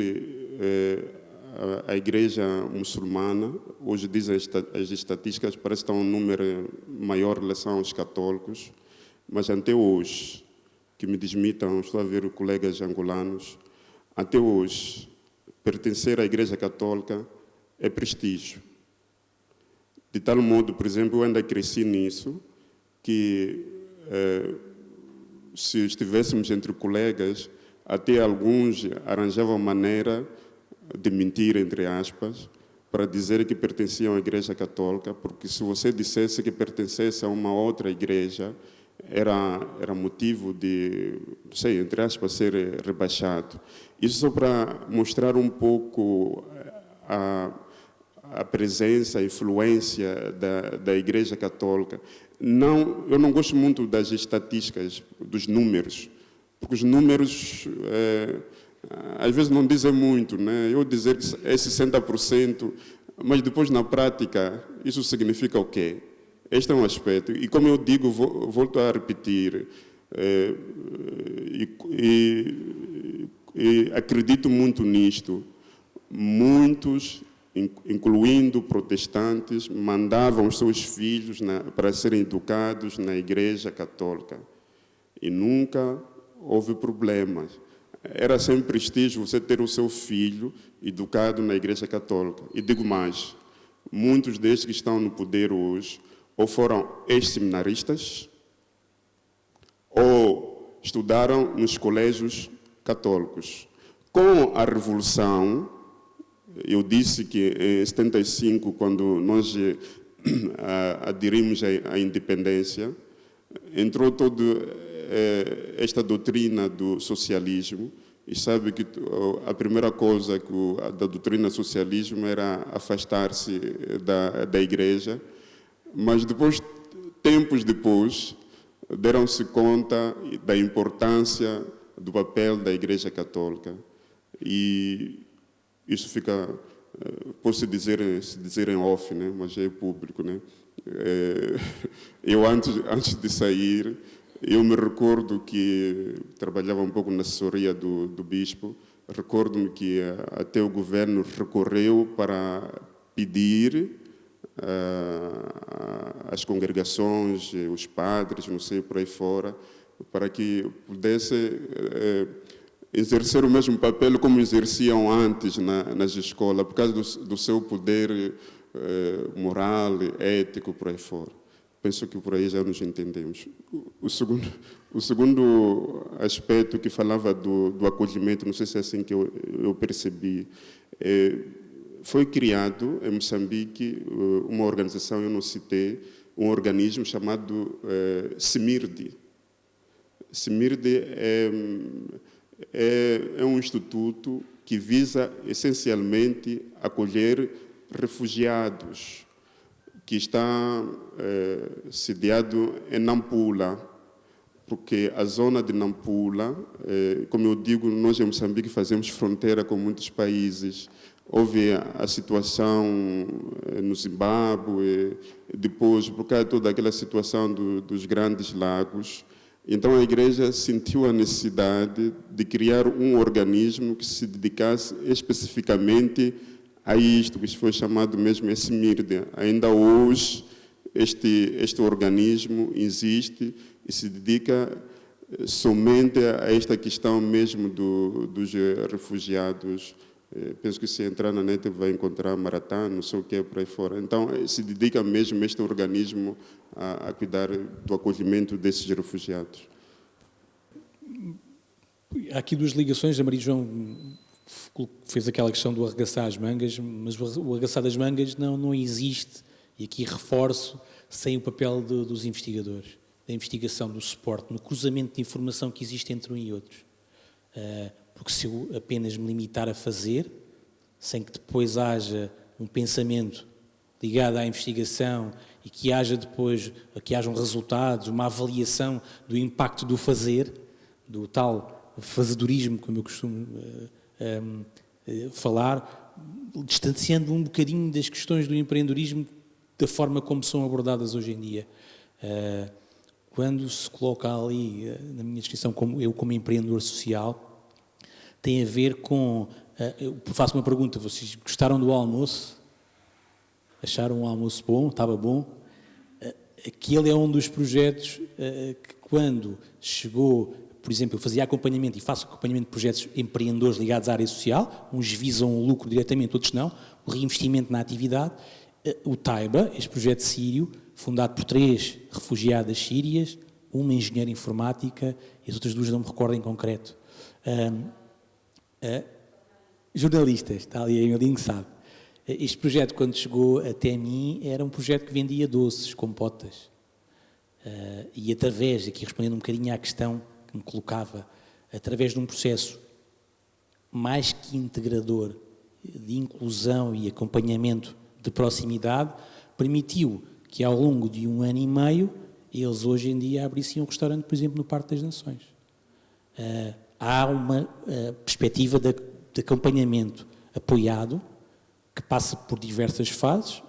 a igreja muçulmana, hoje dizem as estatísticas, parece que está um número maior em relação aos católicos, mas até hoje, que me desmitam, estou a ver colegas angolanos, até hoje, pertencer à Igreja Católica é prestígio. De tal modo, por exemplo, eu ainda cresci nisso, que se estivéssemos entre colegas, até alguns arranjavam maneira de mentir, entre aspas, para dizer que pertenciam à Igreja Católica, porque se você dissesse que pertencesse a uma outra igreja, era motivo de, não sei, entre aspas, ser rebaixado. Isso só para mostrar um pouco a presença, a influência da Igreja Católica. Eu não gosto muito das estatísticas, dos números, porque os números às vezes não dizem muito, né? Eu dizer que é 60%, mas depois na prática isso significa o quê? Este é um aspecto. E como eu digo, volto a repetir, e acredito muito nisto, muitos, incluindo protestantes, mandavam os seus filhos para serem educados na Igreja Católica. E nunca houve problemas. Era sempre prestígio você ter o seu filho educado na Igreja Católica. E digo mais, muitos destes que estão no poder hoje, ou foram ex-seminaristas, ou estudaram nos colégios católicos. Com a Revolução, eu disse que em 75, quando nós aderimos à independência, entrou toda esta doutrina do socialismo, e sabe que a primeira coisa da doutrina socialismo era afastar-se da igreja, mas depois, tempos depois, deram-se conta da importância do papel da Igreja Católica. E isso fica, posso dizer em off, né? Mas é público, né? Eu, antes de sair, eu me recordo que trabalhava um pouco na assessoria do bispo, recordo-me que até o governo recorreu para pedir às congregações, os padres, não sei, por aí fora, para que pudesse exercer o mesmo papel como exerciam antes nas escolas, por causa do seu poder moral, ético, por aí fora. Penso que por aí já nos entendemos. O segundo aspecto que falava do acolhimento, não sei se é assim que eu percebi, foi criado em Moçambique uma organização, eu não citei, um organismo chamado CIMIRDI. CIMIRDI é um instituto que visa essencialmente acolher refugiados, que está sediado em Nampula, porque a zona de Nampula, como eu digo, nós em Moçambique fazemos fronteira com muitos países. Houve a situação no Zimbábue, depois, por causa de toda aquela situação dos grandes lagos. Então, a Igreja sentiu a necessidade de criar um organismo que se dedicasse especificamente a isto, que foi chamado mesmo CIMIRDI. Ainda hoje, este organismo existe e se dedica somente a esta questão mesmo dos refugiados. Penso que se entrar na net vai encontrar Maratá, não sei o que é por aí fora. Então, se dedica mesmo este organismo a cuidar do acolhimento desses refugiados. Há aqui duas ligações. A Maria João fez aquela questão do arregaçar as mangas, mas o arregaçar das mangas não existe, e aqui reforço, sem o papel dos investigadores, da investigação, do suporte, no cruzamento de informação que existe entre um e outro. Porque se eu apenas me limitar a fazer, sem que depois haja um pensamento ligado à investigação e que haja depois, que hajam resultados, uma avaliação do impacto do fazer, do tal fazedorismo, como eu costumo falar, distanciando um bocadinho das questões do empreendedorismo da forma como são abordadas hoje em dia. Quando se coloca ali, na minha descrição, como empreendedor social, tem a ver com... Eu faço uma pergunta: vocês gostaram do almoço? Acharam o almoço bom? Estava bom? Aquele é um dos projetos que, quando chegou... Por exemplo, eu fazia acompanhamento e faço acompanhamento de projetos empreendedores ligados à área social, uns visam o lucro diretamente, outros não, o reinvestimento na atividade. O Taiba, este projeto sírio, fundado por 3 refugiadas sírias, uma engenheira informática e as outras 2 não me recordo em concreto. Jornalistas, está ali a Emilinho que sabe. Este projeto, quando chegou até mim, era um projeto que vendia doces, compotas. E através, aqui respondendo um bocadinho à questão que me colocava, através de um processo mais que integrador, de inclusão e acompanhamento de proximidade, permitiu que ao longo de 1 ano e meio, eles hoje em dia abrissem um restaurante, por exemplo, no Parque das Nações. Há uma perspectiva de acompanhamento apoiado, que passa por diversas fases,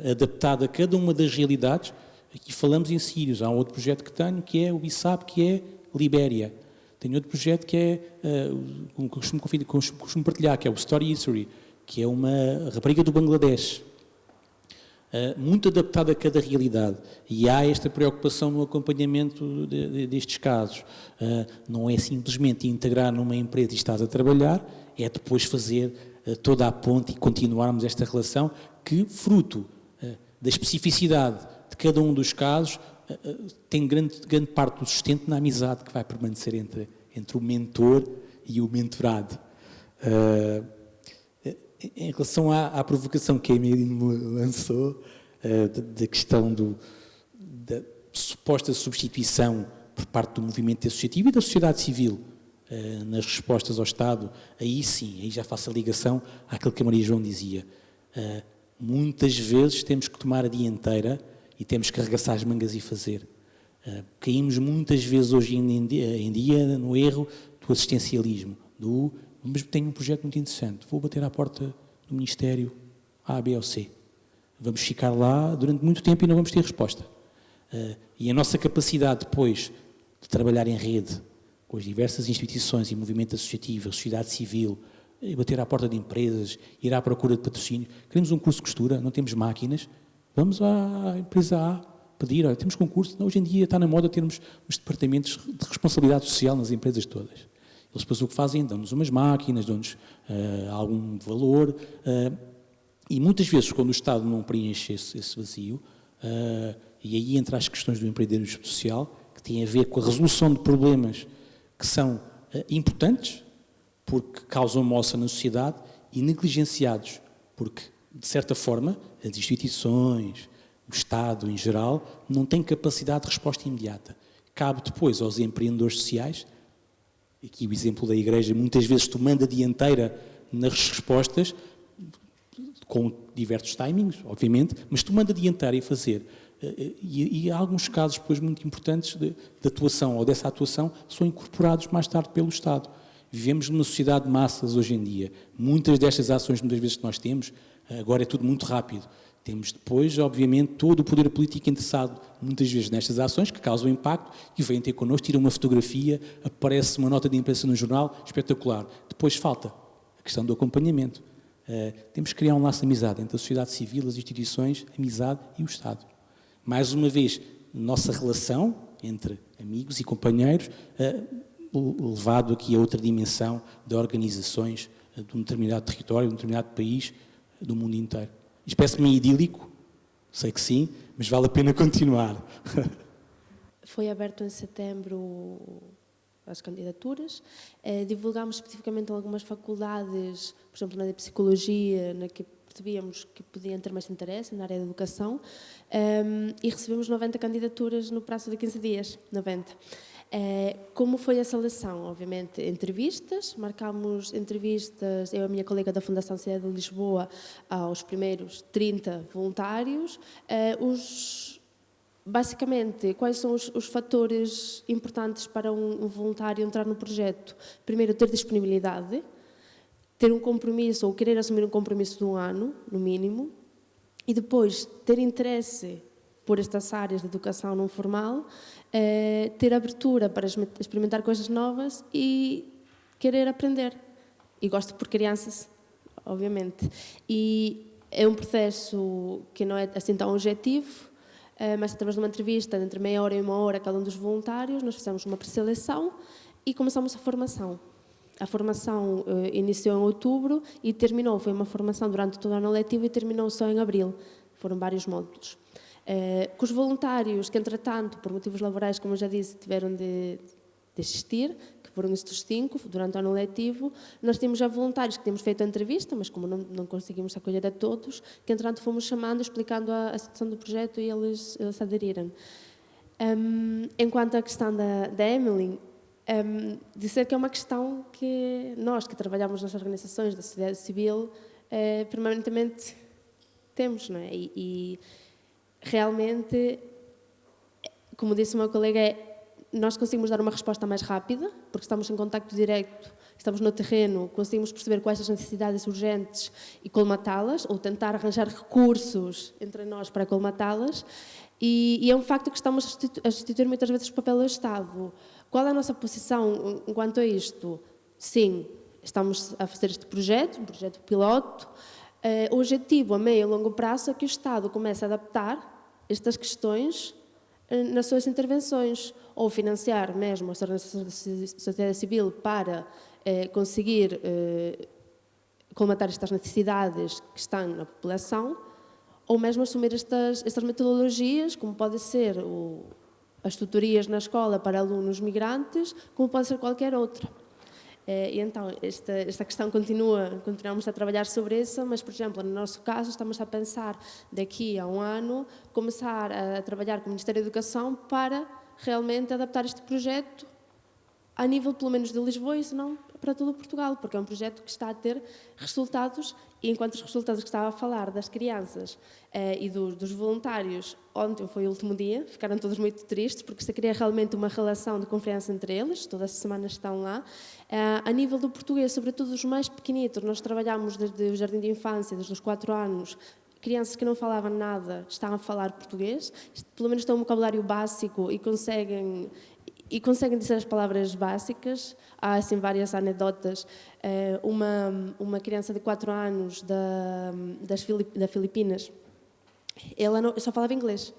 adaptado a cada uma das realidades. Aqui falamos em sírios. Há um outro projeto que tenho, que é o BISAP, que é Libéria. Tenho outro projeto que é, que costumo partilhar, que é o Story History, que é uma rapariga do Bangladesh. Muito adaptado a cada realidade, e há esta preocupação no acompanhamento destes casos. Não é simplesmente integrar numa empresa e estás a trabalhar, é depois fazer toda a ponte e continuarmos esta relação que, fruto da especificidade de cada um dos casos, tem grande parte do sustento na amizade que vai permanecer entre o mentor e o mentorado. Em relação à provocação que a Emília me lançou, da questão da suposta substituição por parte do movimento associativo e da sociedade civil nas respostas ao Estado, aí sim, aí já faço a ligação àquilo que a Maria João dizia. Muitas vezes temos que tomar a dianteira e temos que arregaçar as mangas e fazer. Caímos muitas vezes hoje em dia no erro do assistencialismo, mas tenho um projeto muito interessante, vou bater à porta do Ministério A, B ou C. Vamos ficar lá durante muito tempo e não vamos ter resposta. E a nossa capacidade depois de trabalhar em rede com as diversas instituições e movimento associativo, a sociedade civil, bater à porta de empresas, ir à procura de patrocínio. Queremos um curso de costura, não temos máquinas, vamos à empresa A pedir, olha, temos concurso. Não, hoje em dia está na moda termos os departamentos de responsabilidade social nas empresas todas. Eles depois o que fazem, dão-nos umas máquinas, dão-nos algum valor, e muitas vezes quando o Estado não preenche esse vazio, e aí entra as questões do empreendedorismo social, que têm a ver com a resolução de problemas que são importantes, porque causam moça na sociedade, e negligenciados, porque, de certa forma, as instituições, o Estado em geral, não têm capacidade de resposta imediata. Cabe depois aos empreendedores sociais, aqui o exemplo da Igreja, muitas vezes tomando a dianteira nas respostas, com diversos timings, obviamente, mas tomando a dianteira e fazer. E há alguns casos, depois, muito importantes de atuação, ou dessa atuação, são incorporados mais tarde pelo Estado. Vivemos numa sociedade de massas hoje em dia. Muitas destas ações, muitas vezes, que nós temos, agora é tudo muito rápido. Temos depois, obviamente, todo o poder político interessado, muitas vezes, nestas ações que causam impacto, e vêm ter connosco, tiram uma fotografia, aparece uma nota de imprensa no jornal, espetacular. Depois falta a questão do acompanhamento. Temos que criar um laço de amizade entre a sociedade civil, as instituições, a amizade e o Estado. Mais uma vez, nossa relação entre amigos e companheiros, levado aqui a outra dimensão de organizações de um determinado território, de um determinado país, do mundo inteiro. Isto parece-me idílico, sei que sim, mas vale a pena continuar. Foi aberto em setembro as candidaturas, divulgámos especificamente algumas faculdades, por exemplo, na de Psicologia, na que percebíamos que podiam ter mais interesse, na área da educação, e recebemos 90 candidaturas no prazo de 15 dias, 90. Como foi a seleção? Obviamente, entrevistas, marcámos entrevistas, eu e a minha colega da Fundação Cidade de Lisboa, aos primeiros 30 voluntários. Basicamente, quais são os fatores importantes para um voluntário entrar no projeto? Primeiro, ter disponibilidade, ter um compromisso ou querer assumir um compromisso de um ano, no mínimo, e depois ter interesse por estas áreas de educação não formal, ter abertura para experimentar coisas novas e querer aprender. E gosto por crianças, obviamente. E é um processo que não é assim tão objetivo, mas através de uma entrevista, entre meia hora e uma hora, cada um dos voluntários, nós fizemos uma pré-seleção e começamos a formação. A formação iniciou em outubro e terminou, foi uma formação durante todo o ano letivo e terminou só em abril. Foram vários módulos. Com os voluntários que, entretanto, por motivos laborais, como eu já disse, tiveram de desistir, que foram estes 5 durante o ano letivo, nós tínhamos já voluntários que tínhamos feito a entrevista, mas como não conseguimos acolher a todos, que, entretanto, fomos chamando, explicando a situação do projeto e eles aderiram. Enquanto à questão da Emily, dizer que é uma questão que nós, que trabalhamos nas organizações da sociedade civil, permanentemente temos, não é? E realmente, como disse o meu colega, nós conseguimos dar uma resposta mais rápida, porque estamos em contacto direto, estamos no terreno, conseguimos perceber quais as necessidades urgentes e colmatá-las, ou tentar arranjar recursos entre nós para colmatá-las, e é um facto que estamos a substituir muitas vezes o papel do Estado. Qual é a nossa posição enquanto a isto? Sim, estamos a fazer este projeto, um projeto piloto. O objetivo a meio e longo prazo é que o Estado comece a adaptar estas questões nas suas intervenções, ou financiar mesmo as organizações da sociedade civil para conseguir colmatar estas necessidades que estão na população, ou mesmo assumir estas metodologias, como pode ser as tutorias na escola para alunos migrantes, como pode ser qualquer outra. E então, esta questão continuamos a trabalhar sobre isso, mas, por exemplo, no nosso caso, estamos a pensar, daqui a um ano, começar a trabalhar com o Ministério da Educação para realmente adaptar este projeto a nível, pelo menos, de Lisboa, e se não para todo o Portugal, porque é um projeto que está a ter resultados, e enquanto os resultados que estava a falar das crianças e dos voluntários, ontem foi o último dia, ficaram todos muito tristes, porque se cria realmente uma relação de confiança entre eles, todas as semanas estão lá. A nível do português, sobretudo os mais pequenitos, nós trabalhamos desde o jardim de infância, desde os 4 anos, crianças que não falavam nada estão a falar português, pelo menos têm um vocabulário básico e conseguem dizer as palavras básicas. Há assim várias anedotas. Uma criança de 4 anos da Filipinas, ela só falava inglês.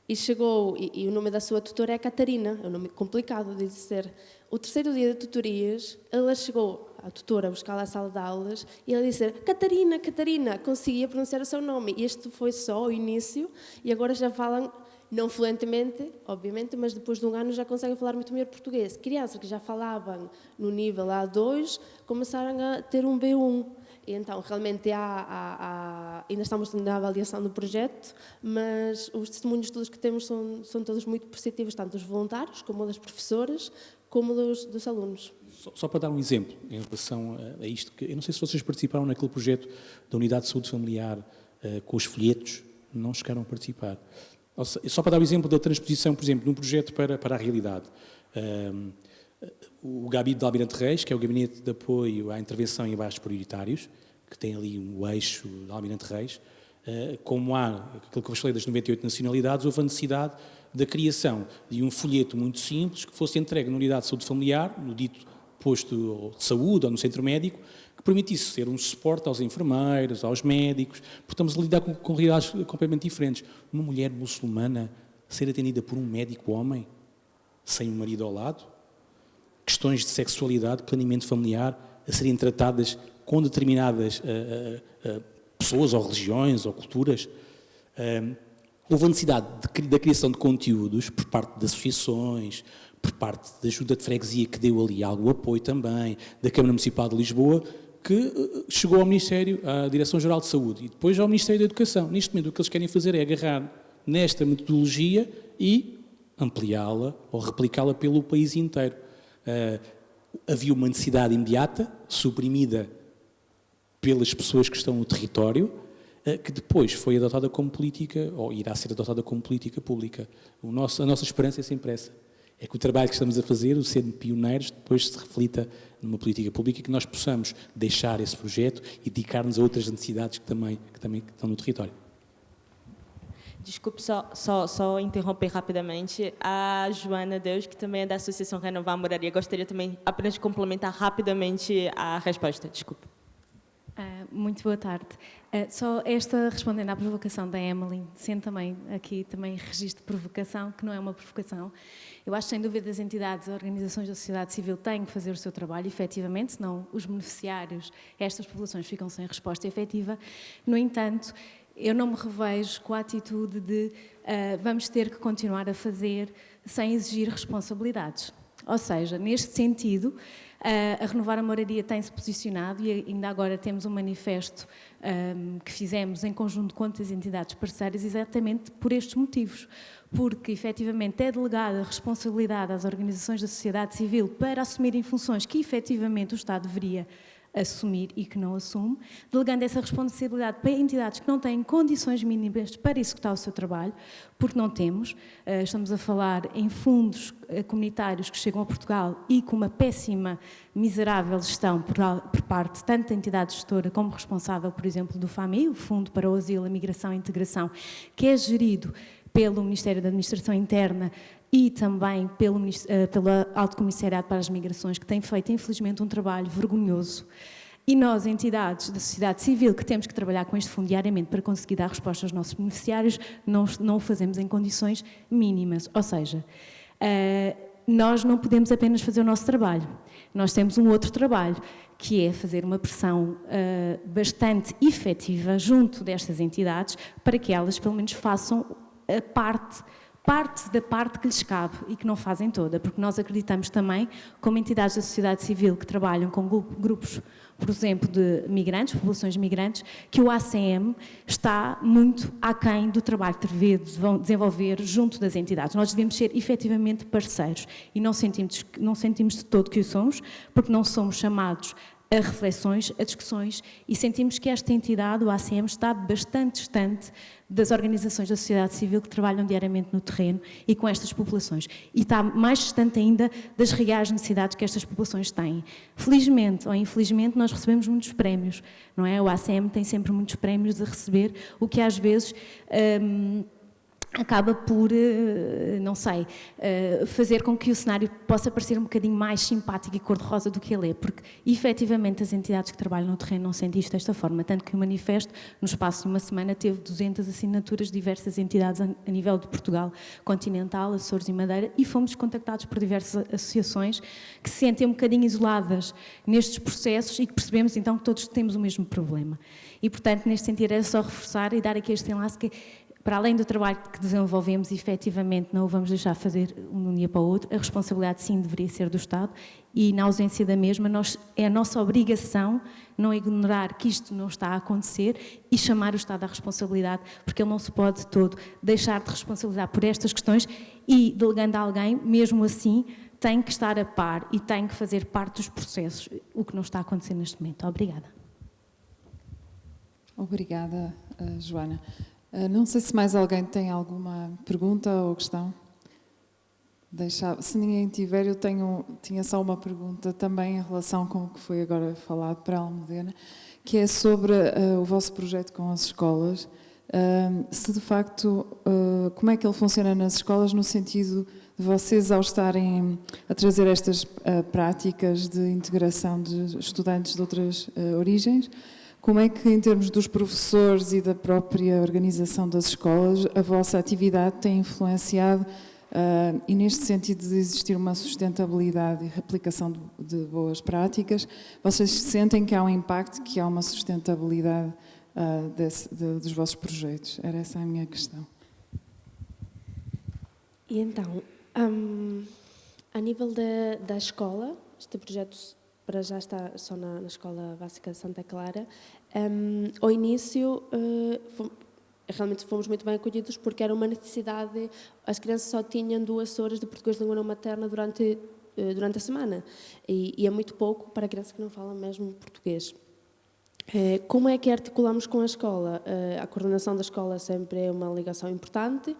E chegou, e o nome da sua tutora é Catarina, é um nome complicado de dizer. O terceiro dia de tutorias, ela chegou, a tutora, a buscar à sala de aulas, e ela disse: Catarina, Catarina, conseguia pronunciar o seu nome. E este foi só o início, e agora já falam, não fluentemente, obviamente, mas depois de um ano já conseguem falar muito melhor português. Crianças que já falavam no nível A2 começaram a ter um B1. E então, realmente, ainda estamos na avaliação do projeto, mas os testemunhos todos que temos são todos muito positivos, tanto dos voluntários, como das professoras, como dos alunos. Só para dar um exemplo em relação a isto, que eu não sei se vocês participaram naquele projeto da Unidade de Saúde Familiar com os folhetos, não chegaram a participar. Só para dar o exemplo da transposição, por exemplo, de um projeto para a realidade. O Gabi de Almirante Reis, que é o Gabinete de Apoio à Intervenção em Bairros Prioritários, que tem ali um eixo de Almirante Reis, como há aquilo que eu vos falei das 98 nacionalidades, houve a necessidade da criação de um folheto muito simples que fosse entregue na Unidade de Saúde Familiar, no dito posto de saúde ou no centro médico, que permitisse ser um suporte aos enfermeiros, aos médicos, porque estamos a lidar com realidades completamente diferentes. Uma mulher muçulmana ser atendida por um médico homem, sem um marido ao lado, questões de sexualidade, planeamento familiar, a serem tratadas com determinadas pessoas ou religiões ou culturas. Houve a necessidade da criação de conteúdos por parte de associações, por parte da Junta de Freguesia, que deu ali algum apoio também, da Câmara Municipal de Lisboa, que chegou ao Ministério, à Direção-Geral de Saúde e depois ao Ministério da Educação. Neste momento o que eles querem fazer é agarrar nesta metodologia e ampliá-la ou replicá-la pelo país inteiro. Havia uma necessidade imediata, suprimida pelas pessoas que estão no território, que depois foi adotada como política, ou irá ser adotada como política pública. A nossa esperança é sempre essa. É que o trabalho que estamos a fazer, o ser pioneiros, depois se reflita numa política pública e que nós possamos deixar esse projeto e dedicar-nos a outras necessidades que também estão no território. Desculpe só interromper rapidamente. A Joana Deus, que também é da Associação Renovar a Moraria, gostaria também apenas de complementar rapidamente a resposta. Desculpe. Muito boa tarde. Só respondendo à provocação da Emily, sendo também aqui registro de provocação, que não é uma provocação. Eu acho, sem dúvida, as entidades, as organizações da sociedade civil têm que fazer o seu trabalho, efetivamente, senão os beneficiários, estas populações, ficam sem resposta efetiva. No entanto, eu não me revejo com a atitude de vamos ter que continuar a fazer sem exigir responsabilidades. Ou seja, neste sentido, a Renovar a Moraria tem-se posicionado e ainda agora temos um manifesto que fizemos em conjunto com outras entidades parceiras exatamente por estes motivos, porque efetivamente é delegada a responsabilidade às organizações da sociedade civil para assumirem funções que efetivamente o Estado deveria assumir e que não assume, delegando essa responsabilidade para entidades que não têm condições mínimas para executar o seu trabalho, porque não temos. Estamos a falar em fundos comunitários que chegam a Portugal e com uma péssima, miserável gestão por parte tanto da entidade gestora como responsável, por exemplo, do FAMI, o Fundo para o Asilo, a Migração e a Integração, que é gerido pelo Ministério da Administração Interna e também pelo Alto Comissariado para as Migrações, que tem feito, infelizmente, um trabalho vergonhoso. E nós, entidades da sociedade civil, que temos que trabalhar com este fundo diariamente para conseguir dar resposta aos nossos beneficiários, não o fazemos em condições mínimas. Ou seja, nós não podemos apenas fazer o nosso trabalho. Nós temos um outro trabalho, que é fazer uma pressão bastante efetiva junto destas entidades para que elas, pelo menos, façam a parte parte da parte que lhes cabe e que não fazem toda, porque nós acreditamos também, como entidades da sociedade civil que trabalham com grupos, por exemplo, de migrantes, populações migrantes, que o ACM está muito aquém do trabalho que deve desenvolver junto das entidades. Nós devemos ser efetivamente parceiros e não sentimos de todo que o somos, porque não somos chamados a reflexões, a discussões, e sentimos que esta entidade, o ACM, está bastante distante das organizações da sociedade civil que trabalham diariamente no terreno e com estas populações. E está mais distante ainda das reais necessidades que estas populações têm. Felizmente ou infelizmente, nós recebemos muitos prémios, não é? O ACM tem sempre muitos prémios a receber, o que às vezes acaba por, não sei, fazer com que o cenário possa parecer um bocadinho mais simpático e cor-de-rosa do que ele é, porque efetivamente as entidades que trabalham no terreno não sentem isto desta forma, tanto que o manifesto, no espaço de uma semana, teve 200 assinaturas de diversas entidades a nível de Portugal continental, Açores e Madeira, e fomos contactados por diversas associações que se sentem um bocadinho isoladas nestes processos e que percebemos então que todos temos o mesmo problema. E, portanto, neste sentido, era só reforçar e dar aqui este enlace que, para além do trabalho que desenvolvemos, efetivamente não o vamos deixar fazer de um dia para o outro, a responsabilidade sim deveria ser do Estado e, na ausência da mesma, é a nossa obrigação não ignorar que isto não está a acontecer e chamar o Estado à responsabilidade, porque ele não se pode todo deixar de responsabilizar por estas questões e, delegando a alguém, mesmo assim, tem que estar a par e tem que fazer parte dos processos, o que não está a acontecer neste momento. Obrigada. Obrigada, Joana. Não sei se mais alguém tem alguma pergunta ou questão. Se ninguém tiver, eu tinha só uma pergunta também em relação com o que foi agora falado para a Almudena, que é sobre o vosso projeto com as escolas. Se de facto, como é que ele funciona nas escolas no sentido de vocês, ao estarem a trazer estas práticas de integração de estudantes de outras origens, como é que, em termos dos professores e da própria organização das escolas, a vossa atividade tem influenciado, e neste sentido de existir uma sustentabilidade e replicação de boas práticas, vocês sentem que há um impacto, que há uma sustentabilidade dos vossos projetos? Era essa a minha questão. E então, a nível da escola, este projeto para já está só na Escola Básica de Santa Clara. Ao início, realmente fomos muito bem acolhidos porque era uma necessidade, as crianças só tinham 2 horas de português de língua não materna durante a semana e é muito pouco para crianças que não falam mesmo português. Como é que articulamos com a escola? A coordenação da escola sempre é uma ligação importante.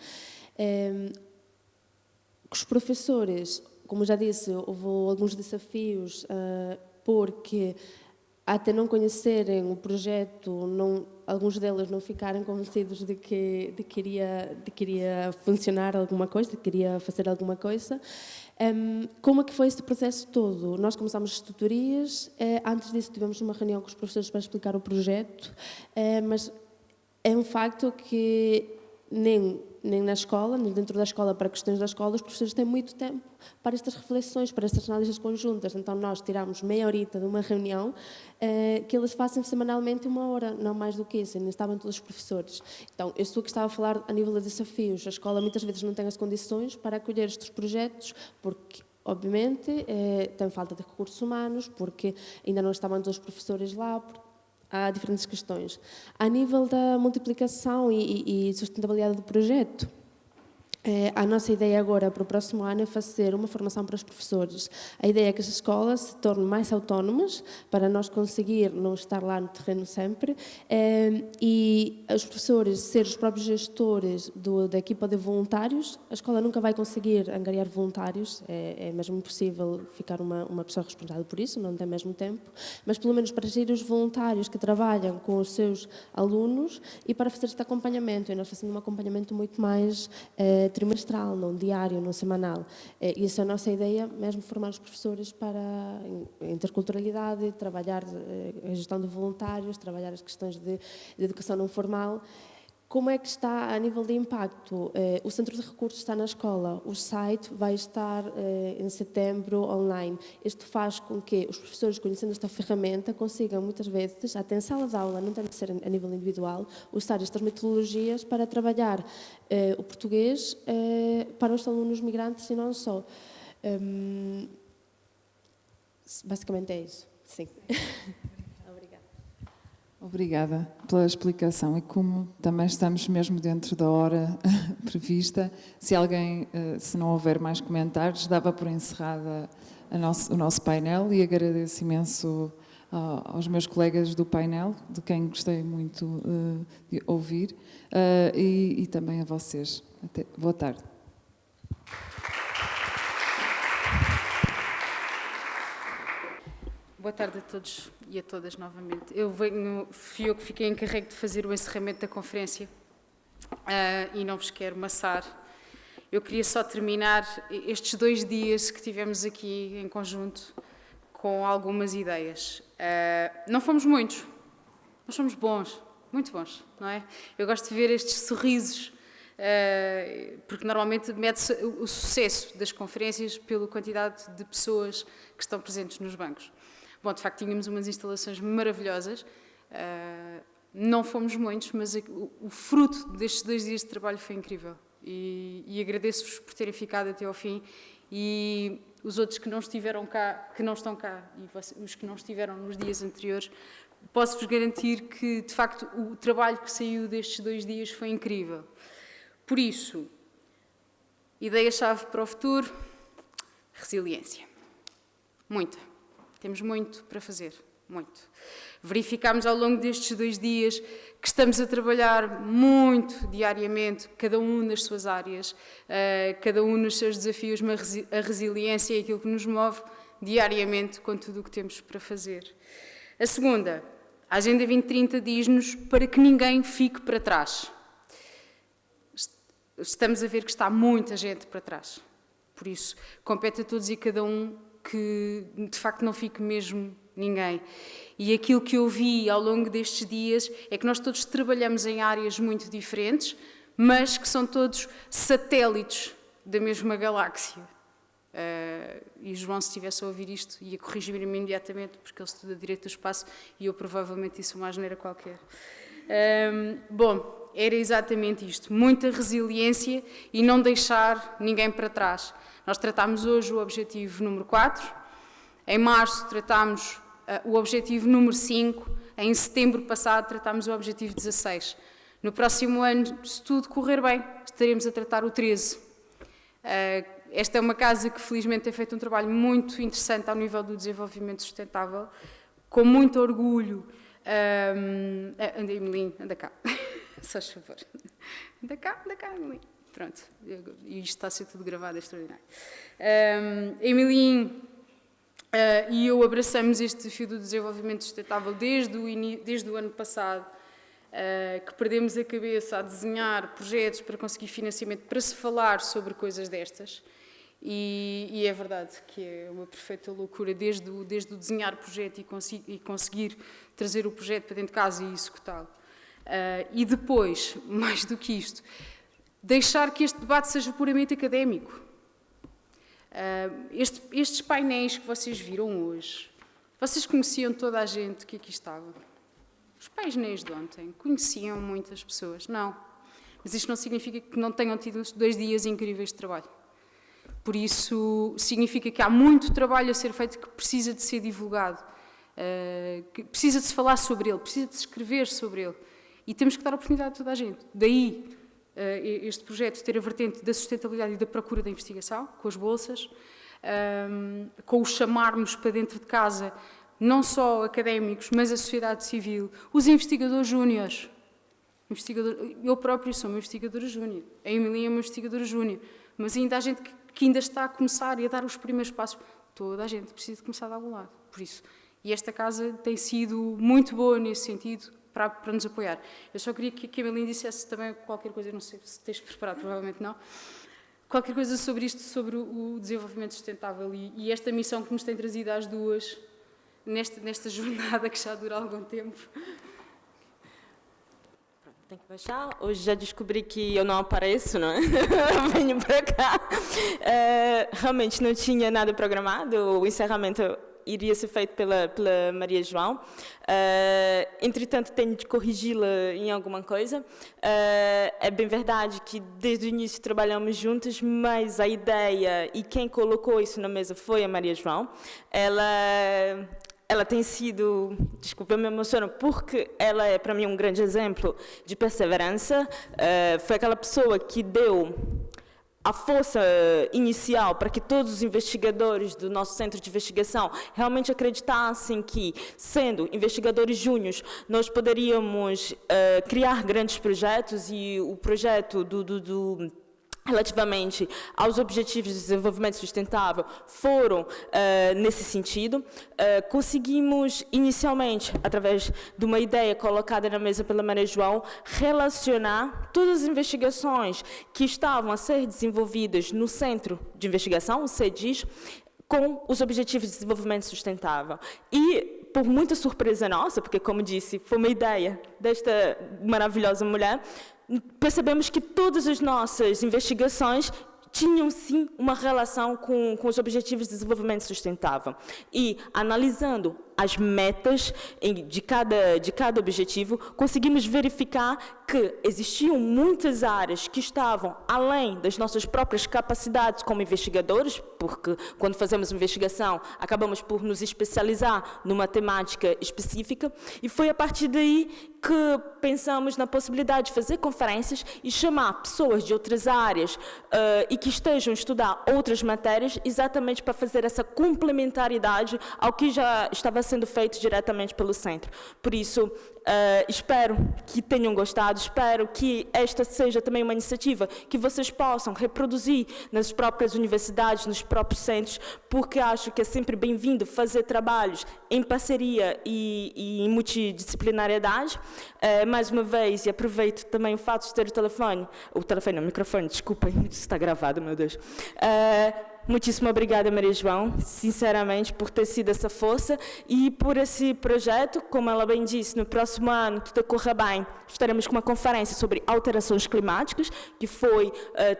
Os professores, como já disse, houve alguns desafios, porque até não conhecerem o projeto, alguns deles não ficaram convencidos de que iria funcionar alguma coisa, de que iria fazer alguma coisa. Como é que foi este processo todo? Nós começámos as tutorias, antes disso tivemos uma reunião com os professores para explicar o projeto, mas é um facto que nem na escola, nem dentro da escola, para questões da escola, os professores têm muito tempo para estas reflexões, para estas análises conjuntas. Então, nós tiramos meia horita de uma reunião que eles façam semanalmente 1 hora, não mais do que isso, ainda estavam todos os professores. Então, eu estou aqui estava a falar a nível de desafios. A escola muitas vezes não tem as condições para acolher estes projetos, porque obviamente tem falta de recursos humanos, porque ainda não estavam todos os professores lá, há diferentes questões. A nível da multiplicação e sustentabilidade do projeto, a nossa ideia agora para o próximo ano é fazer uma formação para os professores. A ideia é que as escolas se tornem mais autónomas para nós conseguir não estar lá no terreno sempre e os professores ser os próprios gestores da equipa de voluntários. A escola nunca vai conseguir angariar voluntários, é mesmo impossível ficar uma pessoa responsável por isso, não tem mesmo tempo, mas pelo menos para gerir os voluntários que trabalham com os seus alunos e para fazer este acompanhamento. E nós fazemos um acompanhamento muito mais trimestral, não diário, não semanal. E essa é a nossa ideia, mesmo formar os professores para a interculturalidade, trabalhar a gestão de voluntários, trabalhar as questões de educação não formal. Como é que está a nível de impacto? O centro de recursos está na escola, o site vai estar em setembro online. Isto faz com que os professores, conhecendo esta ferramenta, consigam muitas vezes, até em sala de aula, não tem de ser a nível individual, usar estas metodologias para trabalhar o português para os alunos migrantes e não só. Basicamente é isso, sim. Obrigada pela explicação. E como também estamos mesmo dentro da hora prevista, se não houver mais comentários, dava por encerrada o nosso painel e agradeço imenso aos meus colegas do painel, de quem gostei muito de ouvir, e também a vocês. Boa tarde. Boa tarde a todos e a todas novamente. Fui eu que fiquei encarregue de fazer o encerramento da conferência e não vos quero maçar. Eu queria só terminar estes 2 dias que tivemos aqui em conjunto com algumas ideias. Não fomos muitos, mas somos bons, muito bons, não é? Eu gosto de ver estes sorrisos, porque normalmente mede-se o sucesso das conferências pela quantidade de pessoas que estão presentes nos bancos. Bom, de facto, tínhamos umas instalações maravilhosas, não fomos muitos, mas o fruto destes 2 dias de trabalho foi incrível. E agradeço-vos por terem ficado até ao fim. E os outros que não estiveram cá, que não estão cá, e os que não estiveram nos dias anteriores, posso-vos garantir que, de facto, o trabalho que saiu destes 2 dias foi incrível. Por isso, ideia-chave para o futuro, resiliência. Muita. Temos muito para fazer, muito. Verificámos ao longo destes 2 dias que estamos a trabalhar muito diariamente, cada um nas suas áreas, cada um nos seus desafios, mas a resiliência é aquilo que nos move diariamente com tudo o que temos para fazer. A segunda, a Agenda 2030 diz-nos para que ninguém fique para trás. Estamos a ver que está muita gente para trás. Por isso, compete a todos e cada um que, de facto, não fique mesmo ninguém. E aquilo que eu vi ao longo destes dias é que nós todos trabalhamos em áreas muito diferentes, mas que são todos satélites da mesma galáxia. E o João, se estivesse a ouvir isto, ia corrigir-me imediatamente, porque ele estuda Direito do Espaço e eu provavelmente disse uma asneira qualquer. Bom, era exatamente isto. Muita resiliência e não deixar ninguém para trás. Nós tratámos hoje o objetivo número 4, em março tratámos o objetivo número 5, em setembro passado tratámos o objetivo 16. No próximo ano, se tudo correr bem, estaremos a tratar o 13. Esta é uma casa que felizmente tem feito um trabalho muito interessante ao nível do desenvolvimento sustentável, com muito orgulho. Anda, Emelim, anda cá, só favor. Anda cá, Emelim. Pronto, e isto está a ser tudo gravado, é extraordinário. Emelim e eu abraçamos este desafio do desenvolvimento sustentável desde o ano passado, que perdemos a cabeça a desenhar projetos para conseguir financiamento para se falar sobre coisas destas. E é verdade que é uma perfeita loucura, desde o desenhar projeto e conseguir trazer o projeto para dentro de casa e executá-lo. E depois, mais do que isto, deixar que este debate seja puramente académico. Estes painéis que vocês viram hoje, vocês conheciam toda a gente que aqui estava? Os painéis de ontem conheciam muitas pessoas? Não. Mas isto não significa que não tenham tido 2 dias incríveis de trabalho. Por isso, significa que há muito trabalho a ser feito que precisa de ser divulgado, que precisa de se falar sobre ele, precisa de se escrever sobre ele. E temos que dar oportunidade a toda a gente. Daí, este projeto ter a vertente da sustentabilidade e da procura da investigação, com as bolsas, com o chamarmos para dentro de casa, não só académicos, mas a sociedade civil, os investigadores júniores. Eu próprio sou uma investigadora júnior, a Emilinha é uma investigadora júnior, mas ainda há gente que ainda está a começar e a dar os primeiros passos. Toda a gente precisa de começar de algum lado, por isso. E esta casa tem sido muito boa nesse sentido, para nos apoiar. Eu só queria que a Emeline dissesse também qualquer coisa, não sei se tens preparado, provavelmente não, qualquer coisa sobre isto, sobre o desenvolvimento sustentável e esta missão que nos tem trazido às duas, nesta jornada que já dura algum tempo. tem que baixar. Hoje já descobri que eu não apareço, não é? Eu venho para cá. Realmente não tinha nada programado. O encerramento iria ser feito pela Maria João. Entretanto, tenho de corrigi-la em alguma coisa. É bem verdade que desde o início trabalhamos juntas, mas a ideia e quem colocou isso na mesa foi a Maria João. Ela tem sido, desculpa, eu me emociono, porque ela é, para mim, um grande exemplo de perseverança. Foi aquela pessoa que deu a força inicial para que todos os investigadores do nosso centro de investigação realmente acreditassem que, sendo investigadores júniores, nós poderíamos criar grandes projetos, e o projeto relativamente aos Objetivos de Desenvolvimento Sustentável foram nesse sentido. Conseguimos, inicialmente, através de uma ideia colocada na mesa pela Maria João, relacionar todas as investigações que estavam a ser desenvolvidas no Centro de Investigação, o CEDIS, com os Objetivos de Desenvolvimento Sustentável. E, por muita surpresa nossa, porque, como disse, foi uma ideia desta maravilhosa mulher, percebemos que todas as nossas investigações tinham, sim, uma relação com os Objetivos de Desenvolvimento Sustentável. E, analisando as metas de cada objetivo, conseguimos verificar que existiam muitas áreas que estavam além das nossas próprias capacidades como investigadores, porque quando fazemos uma investigação acabamos por nos especializar numa temática específica, e foi a partir daí que pensamos na possibilidade de fazer conferências e chamar pessoas de outras áreas e que estejam a estudar outras matérias, exatamente para fazer essa complementaridade ao que já estava sendo feito diretamente pelo centro. Por isso, espero que tenham gostado, espero que esta seja também uma iniciativa que vocês possam reproduzir nas próprias universidades, nos próprios centros, porque acho que é sempre bem-vindo fazer trabalhos em parceria e em multidisciplinariedade. Mais uma vez, e aproveito também o fato de ter o microfone, desculpem, está gravado, meu Deus. Muitíssimo obrigada, Maria João, sinceramente, por ter sido essa força e por esse projeto. Como ela bem disse, no próximo ano, tudo corra bem, estaremos com uma conferência sobre alterações climáticas, que foi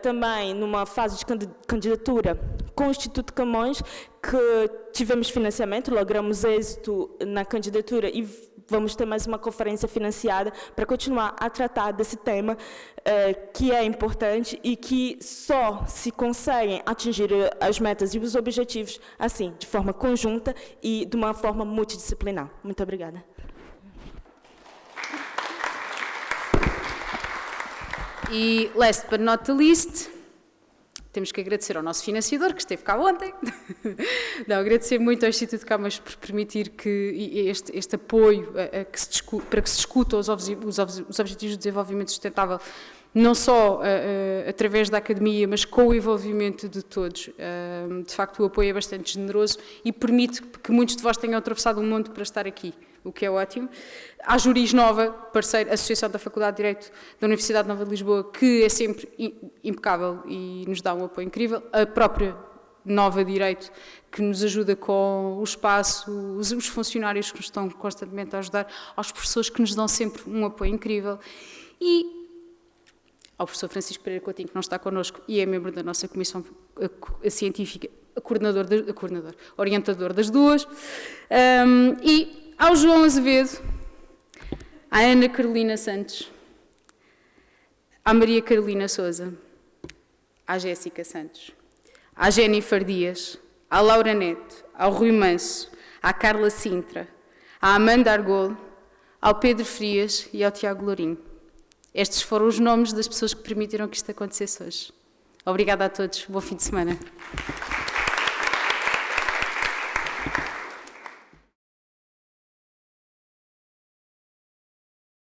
também numa fase de candidatura com o Instituto Camões, que tivemos financiamento, logramos êxito na candidatura e vamos ter mais uma conferência financiada para continuar a tratar desse tema que é importante e que só se conseguem atingir as metas e os objetivos assim, de forma conjunta e de uma forma multidisciplinar. Muito obrigada. E, last but not the least, temos que agradecer ao nosso financiador, que esteve cá ontem. Não, agradecer muito ao Instituto Camões por permitir que este apoio para que se discuta os Objetivos de Desenvolvimento Sustentável, não só através da academia, mas com o envolvimento de todos. De facto, o apoio é bastante generoso e permite que muitos de vós tenham atravessado o mundo para estar aqui, o que é ótimo. Há Juris Nova, parceiro, Associação da Faculdade de Direito da Universidade Nova de Lisboa, que é sempre impecável e nos dá um apoio incrível. A própria Nova Direito, que nos ajuda com o espaço, os funcionários que nos estão constantemente a ajudar, aos professores que nos dão sempre um apoio incrível. E ao professor Francisco Pereira Coutinho, que não está connosco e é membro da nossa comissão científica, orientador das duas, e ao João Azevedo, à Ana Carolina Santos, à Maria Carolina Sousa, à Jéssica Santos, à Jennifer Dias, à Laura Neto, ao Rui Manso, à Carla Sintra, à Amanda Argolo, ao Pedro Frias e ao Tiago Lourinho. Estes foram os nomes das pessoas que permitiram que isto acontecesse hoje. Obrigada a todos. Bom fim de semana.